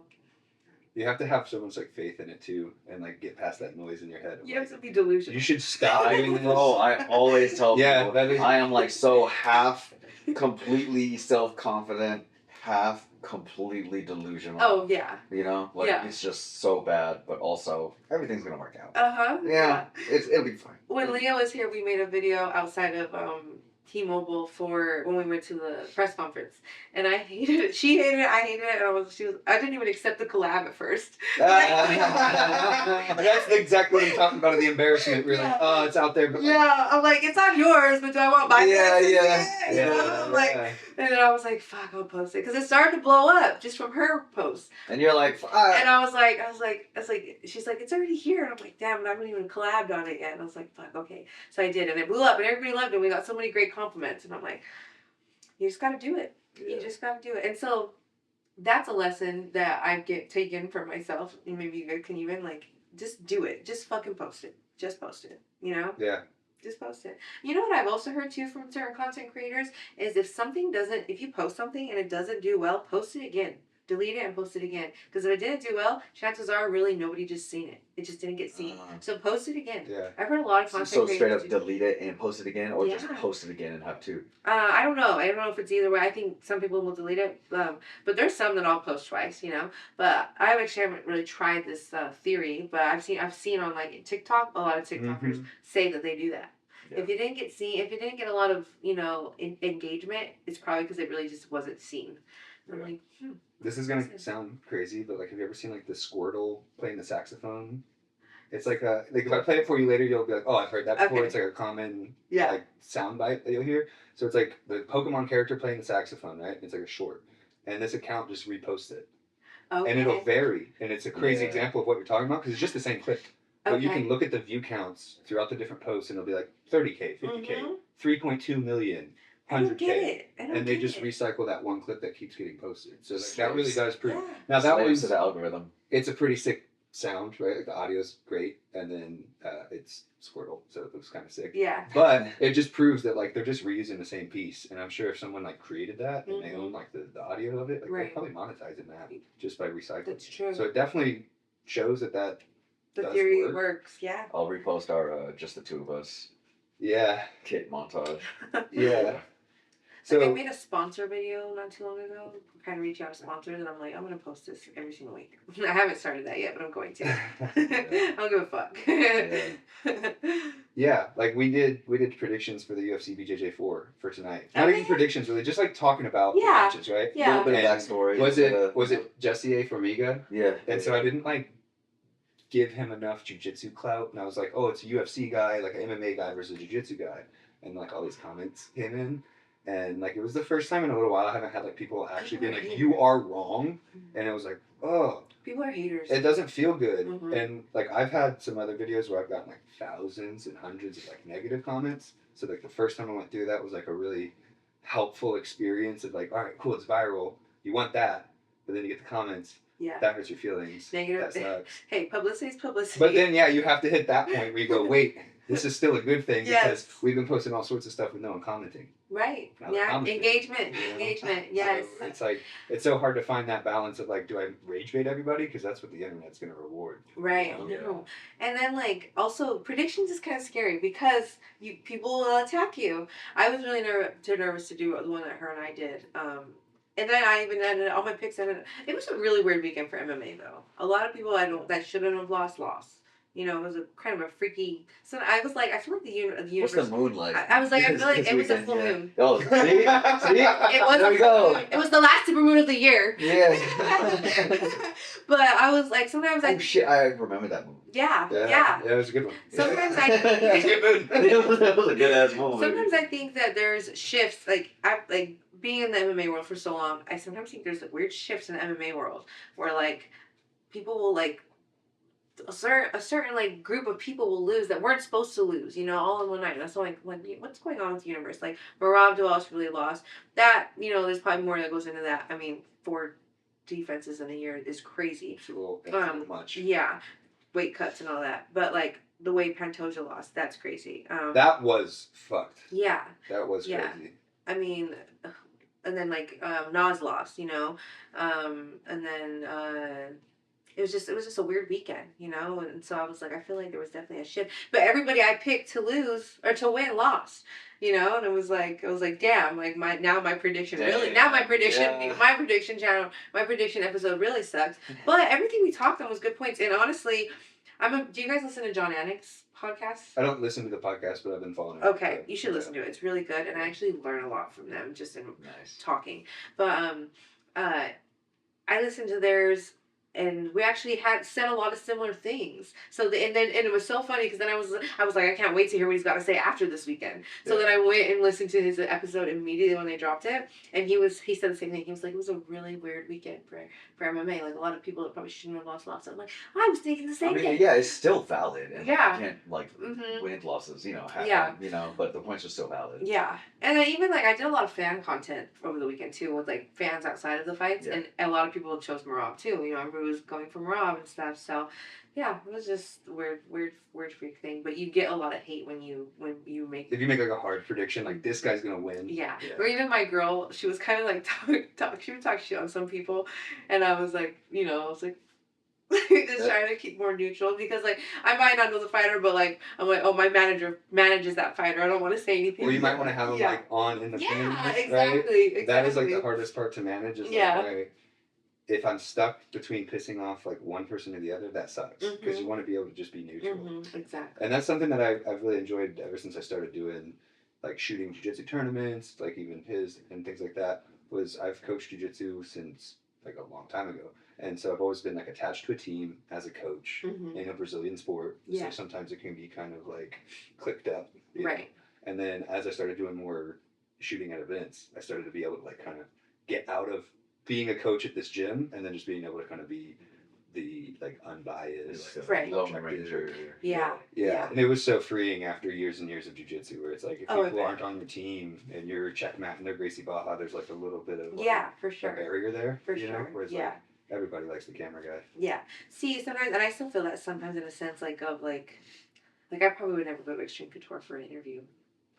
You have to have so much like faith in it too, and like get past that noise in your head. You have to be delusional. You should stop doing this. Oh, I always tell people, I am like so half completely self-confident, half completely delusional. Oh, yeah. You know? Like, it's just so bad, but also, everything's gonna work out. Uh-huh. Yeah. It'll be fine. When Leo was here, we made a video outside of T-Mobile for when we went to the press conference, and I hated it. She hated it. I hated it. And I didn't even accept the collab at first. That's the exact what I'm talking about, the embarrassment. We're like, oh, it's out there. But I'm like, it's on yours, but do I want my Yeah. And then I was like, fuck, I'll post it, because it started to blow up just from her post. And you're like, fuck. And I was like, she's like, it's already here. And I'm like, damn, I haven't even collabed on it yet. And I was like, fuck, okay. So I did, and it blew up, and everybody loved it. We got so many great compliments, and I'm like, you just got to do it. Yeah. You just got to do it. And so that's a lesson that I get taken for myself. And maybe you guys can even like, just do it. Just fucking post it. Just post it. You know? Yeah. Just post it. You know what I've also heard too from certain content creators is if you post something and it doesn't do well, post it again. Delete it and post it again. Because if it didn't do well, chances are really nobody just seen it. It just didn't get seen. So post it again. Yeah. I've heard a lot of content creators. So straight up delete it and post it again, or just post it again and have two? I don't know. I don't know if it's either way. I think some people will delete it. But there's some that I'll post twice, you know. But I haven't really tried this theory. But I've seen on like TikTok, a lot of TikTokers say that they do that. Yeah. If you didn't get a lot of, you know, engagement, it's probably because it really just wasn't seen. I'm like, This is gonna sound crazy, but like, have you ever seen like the Squirtle playing the saxophone? It's like if I play it for you later, you'll be like, oh, I've heard that before. Okay. It's like a common like sound bite that you'll hear. So it's like the Pokemon character playing the saxophone, right? It's like a short, and this account just reposts it, and it'll vary, and it's a crazy example of what you're talking about because it's just the same clip. But you can look at the view counts throughout the different posts, and it'll be like 30K, 50K, 3.2 million, 100K, and they just recycle that one clip that keeps getting posted. So like, that really does prove. Yeah. Now that was the algorithm. It's a pretty sick sound, right? Like the audio's great, and then it's Squirtle, so it looks kind of sick. Yeah. But it just proves that like they're just reusing the same piece, and I'm sure if someone like created that and they own like the audio of it, like they're probably monetizing that just by recycling. That's true. So it definitely shows that the theory works. Yeah. I'll repost our just the two of us. Yeah. Kit montage. Yeah. So like I made a sponsor video not too long ago, kind of reaching out to sponsors, and I'm like, I'm gonna post this every single week. I haven't started that yet, but I'm going to. I don't give a fuck. Yeah, like we did predictions for the UFC BJJ 4 for tonight. Not even predictions, really, just like talking about the matches, right? Yeah. A little bit of backstory. Was it Jesse A. Formiga? Yeah. And so I didn't like give him enough jiu-jitsu clout, and I was like, oh, it's a UFC guy, like an MMA guy versus a jiu-jitsu guy, and like all these comments came in. And like it was the first time in a little while I haven't had like people actually being like, "You are wrong," and it was like, oh, people are haters. It doesn't feel good. And like I've had some other videos where I've gotten like thousands and hundreds of like negative comments. So like the first time I went through that was like a really helpful experience of like, all right, cool, it's viral. You want that, but then you get the comments. Yeah. That hurts your feelings. Negative. That sucks. Hey, publicity's publicity. But then yeah, you have to hit that point where you go, wait, this is still a good thing because we've been posting all sorts of stuff with no one commenting. Right. Yeah. Engagement. You know? Engagement. Yes. So it's like it's so hard to find that balance of like, do I rage bait everybody? Because that's what the internet's going to reward. Right. You know? And then like also predictions is kind of scary because people will attack you. I was really too nervous to do the one that her and I did. And then I even ended all my picks. It was a really weird weekend for MMA though. A lot of people that shouldn't have lost. You know, it was a kind of a freaky. So I was like, I feel like the universe. What's the moon like? I was like, I feel like it was a full moon. Oh, see? It was there we go. It was the last super moon of the year. Yeah. But I was like, sometimes Oh shit! I remember that moon. Yeah. Yeah, it was a good one. Sometimes It was a good moon. That was a good ass moon. Sometimes I think that there's shifts. Like being in the MMA world for so long, I sometimes think there's like weird shifts in the MMA world where like people will like. A certain like group of people will lose that weren't supposed to lose, you know, all in one night. And that's like what's going on with the universe? Like Marab Duval's really lost. That, you know, there's probably more that goes into that. I mean, 4 defenses in a year is crazy. It's a little much. Yeah, weight cuts and all that. But like the way Pantoja lost, that's crazy. That was fucked. Yeah. That was crazy. I mean, and then like Nas lost, you know, and then. It was just a weird weekend, you know, and so I was like, I feel like there was definitely a shift. But everybody I picked to lose or to win lost, you know, and it was like damn, like my prediction my prediction episode really sucks. But everything we talked on was good points, and honestly, do you guys listen to John Anik's podcast? I don't listen to the podcast, but I've been following it. Okay, you should listen to it. It's really good, and I actually learn a lot from them just in talking. But I listened to theirs. And we actually had said a lot of similar things. So and it was so funny because then I was like, I can't wait to hear what he's got to say after this weekend. So then I went and listened to his episode immediately when they dropped it, and he said the same thing. He was like, it was a really weird weekend for MMA. Like a lot of people that probably shouldn't have lost. I'm like, I was thinking the same thing. Yeah, it's still valid, and you can't win losses, you know. You know, but the points are still valid. Yeah, and then even like I did a lot of fan content over the weekend too, with like fans outside of the fights, and a lot of people chose Marab too. You know, everybody was going from Rob and stuff. So, yeah, it was just weird freak thing. But you get a lot of hate when you make. If you make like a hard prediction, like this guy's gonna win. Yeah. Or even my girl, she was kind of like she would talk shit on some people, and I was like, you know, just trying to keep more neutral because like I might not know the fighter, but like I'm like, oh, my manager manages that fighter. I don't want to say anything. Or you might want to have him like on in the thing. Yeah, exactly. Right? That is like the hardest part to manage. Is like, if I'm stuck between pissing off like one person or the other, that sucks because you want to be able to just be neutral. Exactly. And that's something that I've really enjoyed ever since I started doing like shooting jiu-jitsu tournaments, like even his and things like that. Was I've coached jiu-jitsu since like a long time ago, and so I've always been like attached to a team as a coach in a Brazilian sport. So sometimes it can be kind of like clicked up, right? Know? And then as I started doing more shooting at events, I started to be able to like kind of get out of being a coach at this gym and then just being able to kind of be the like unbiased Lone Ranger. Yeah. And it was so freeing after years and years of jiu-jitsu where it's like if people aren't on your team and you're checkmat and they're Gracie Baja, there's like a little bit of for sure a barrier there. For you sure. Know? Whereas like everybody likes the camera guy. Yeah. See, sometimes, and I still feel that sometimes in a sense like of like I probably would never go to Extreme Couture for an interview,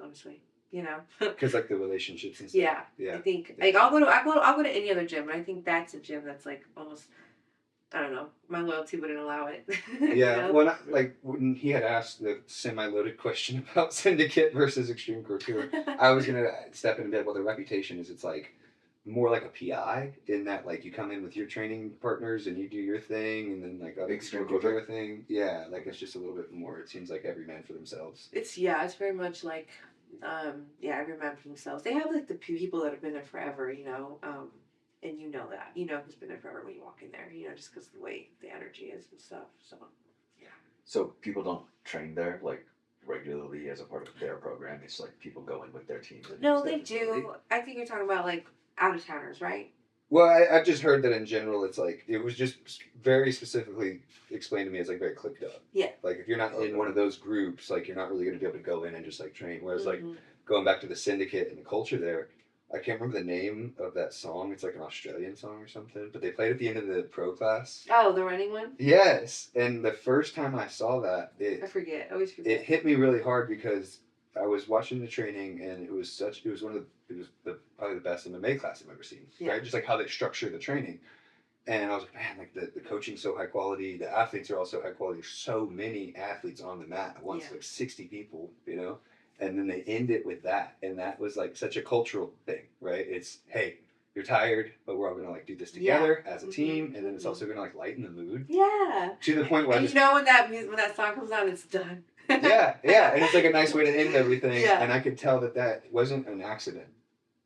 honestly. You know, because like the relationships and stuff. I think like I'll go to any other gym, and I think that's a gym that's like almost I don't know, my loyalty wouldn't allow it. Yeah, you know? When he had asked the semi-loaded question about Syndicate versus Extreme Couture, I was gonna step in a bit. Well, the reputation is it's like more like a PI in that like you come in with your training partners and you do your thing, and then like other Extreme people do their thing. Yeah, like it's just a little bit more. It seems like every man for themselves. It's very much like. Every man for themselves. They have like the people that have been there forever, you know, and you know that. You know who's been there forever when you walk in there, you know, just because of the way the energy is and stuff. So, So people don't train there, like regularly as a part of their program? It's like people going with their teams. And No, use their they facility? do. I think you're talking about like out of towners, right? Well, I've just heard that in general, it's like, it was just very specifically explained to me as like very clicked up. Yeah. Like if you're not in one of those groups, like you're not really going to be able to go in and just like train. Whereas like Mhm. going back to the Syndicate and the culture there, I can't remember the name of that song. It's like an Australian song or something, but they played at the end of the pro class. Oh, the running one? Yes, and the first time I saw that, I forget. I always it forget. hit me really hard because I was watching the training and it was probably the best MMA class I've ever seen. Yeah. Right, just like how they structure the training, and I was like, man, like the coaching's so high quality, the athletes are also high quality. There's so many athletes on the mat at once, Yeah. like 60 people, you know. And then they end it with that, and that was like such a cultural thing, right? It's, hey, you're tired, but we're all gonna like do this together as a team, and then it's also gonna like lighten the mood Yeah. to the point where I And just, you know when that song comes on, it's done. yeah, and it's like a nice way to end everything. Yeah. And I could tell that wasn't an accident.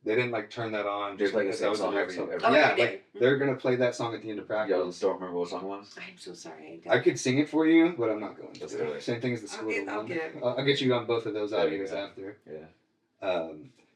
They didn't like turn that on. They play the because same that was song the every- next song. every- Yeah, every day. like they're gonna play that song at the end of Y'all practice. don't remember what song it was? I'm so sorry. I could sing it for you, but I'm not going Let's to. do it. Same thing as the I'll get- Squirtle I'll one. get it. I'll get you on both of those There you audios go. after. Yeah.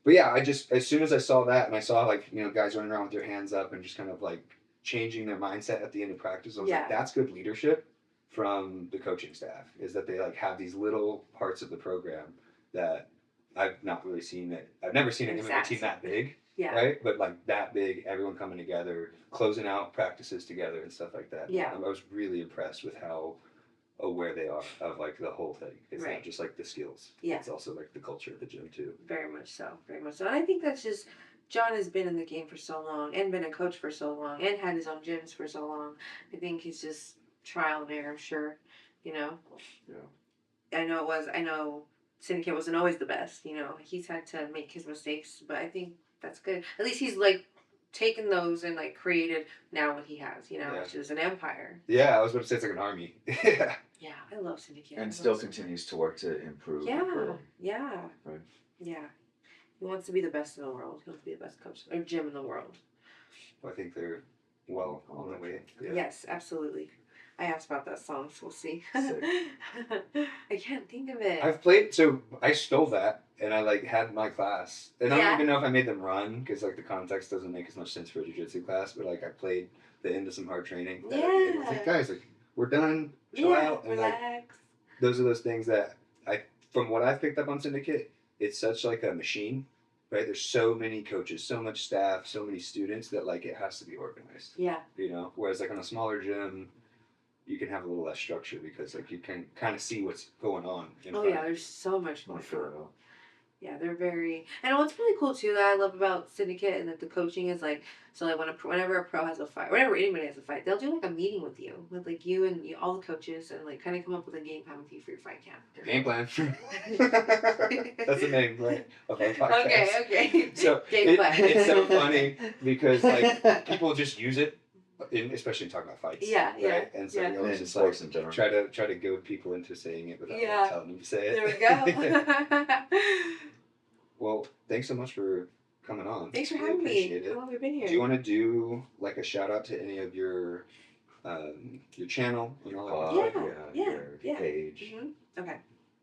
But yeah, I just, as soon as I saw that and I saw like, you know, guys running around with their hands up and just kind of like changing their mindset at the end of practice, I was Yeah. like, that's good leadership from the coaching staff, is that they like have these little parts of the program that I've not really seen it. I've never seen an MMA team that big, Yeah. right? But like that big, everyone coming together, closing out practices together and stuff like that. Yeah. I was really impressed with how aware they are of like the whole thing. It's Right. not just like the skills. Yeah. It's also like the culture of the gym too. Very much so. Very much so. And I think that's just, John has been in the game for so long and been a coach for so long and had his own gyms for so long. I think he's just trial and error, sure. You know? Yeah. I know Syndicate wasn't always the best, you know. He's had to make his mistakes, but I think that's good. At least he's like taken those and like created now what he has, you know, Yeah. which is an empire. Yeah, I was about to say it's like an army. Yeah. Yeah, I love Syndicate. I And love still Syndicate. continues to work to improve. and Yeah, grow. yeah. Right. Yeah. He wants to be the best in the world. He wants to be the best coach or gym in the world. I think they're well on the way. Yeah. Yes, absolutely. I asked about that song, so we'll see. Sick. I can't think of it. I've played, so I stole that and I like had my class. And I Yeah. don't even know if I made them run because like the context doesn't make as much sense for a jiu-jitsu class, but like I played the end of some hard training. That it was like, Yeah. guys, like we're done, chill out. And like relax. those are those things that from what I've picked up on Syndicate, it's such like a machine, right? There's so many coaches, so much staff, so many students that like it has to be organized, Yeah. you know? Whereas like on a smaller gym, you can have a little less structure because like you can kind of see what's going on. In Oh front yeah, of there's so much I more. feel it out. Yeah, they're very. And what's really cool too that I love about Syndicate and that the coaching is like, so like whenever a pro has a fight, whenever anybody has a fight, they'll do like a meeting with like you and all the coaches and like kind of come up with a game plan with you for your fight camp. Game plan. That's the name, right? Of our podcast. Okay. So Game plan. it's so funny because like people just use it, especially talking about fights. Yeah, yeah, right? And so yeah. we And always in just sports like in general. try to goad people into saying it without Yeah. like, telling them to say it. There we go. Well, thanks so much for coming on. Thanks for Really having me. appreciate it. How long have we been here? Do you want to do like a shout out to any of your channel and all that? Yeah, Your yeah. page. Okay.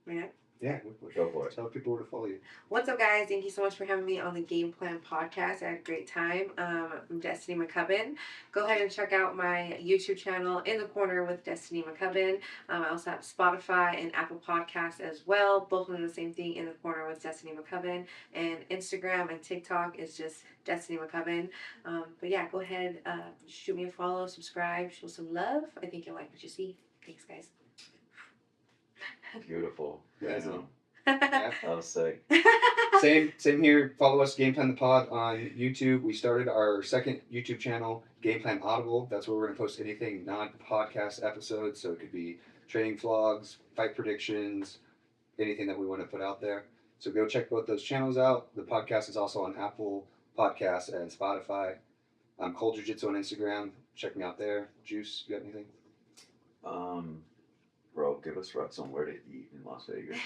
Right. Yeah, Go for it. tell people where to follow you. What's up, guys? Thank you so much for having me on the Game Plan podcast. I had a great time. I'm Destiny McCubbin. Go ahead and check out my YouTube channel, In the Corner with Destiny McCubbin. I also have Spotify and Apple Podcasts as well. Both of them the same thing, In the Corner with Destiny McCubbin. And Instagram and TikTok is just Destiny McCubbin. But yeah, go ahead, shoot me a follow, subscribe, show some love. I think you'll like what you see. Thanks, guys. Beautiful. Yeah, You know, Yeah. that was sick. Same here. Follow us, Game Plan the Pod, on YouTube. We started our second YouTube channel, Game Plan Audible. That's where we're going to post anything non-podcast episodes. So it could be training vlogs, fight predictions, anything that we want to put out there. So go check both those channels out. The podcast is also on Apple Podcasts and Spotify. I'm Cold Jiu-Jitsu on Instagram. Check me out there. Juice, you got anything? Bro, give us reps on where to eat in Las Vegas.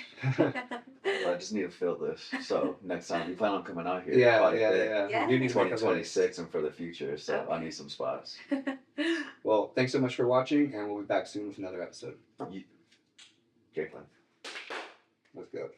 I just need to fill this. So next time we plan on coming out here. Yeah. Yeah. We do need to make a list. 2026 and for the future. So Okay. I need some spots. Well, thanks so much for watching, and we'll be back soon with another episode. Game plan. go.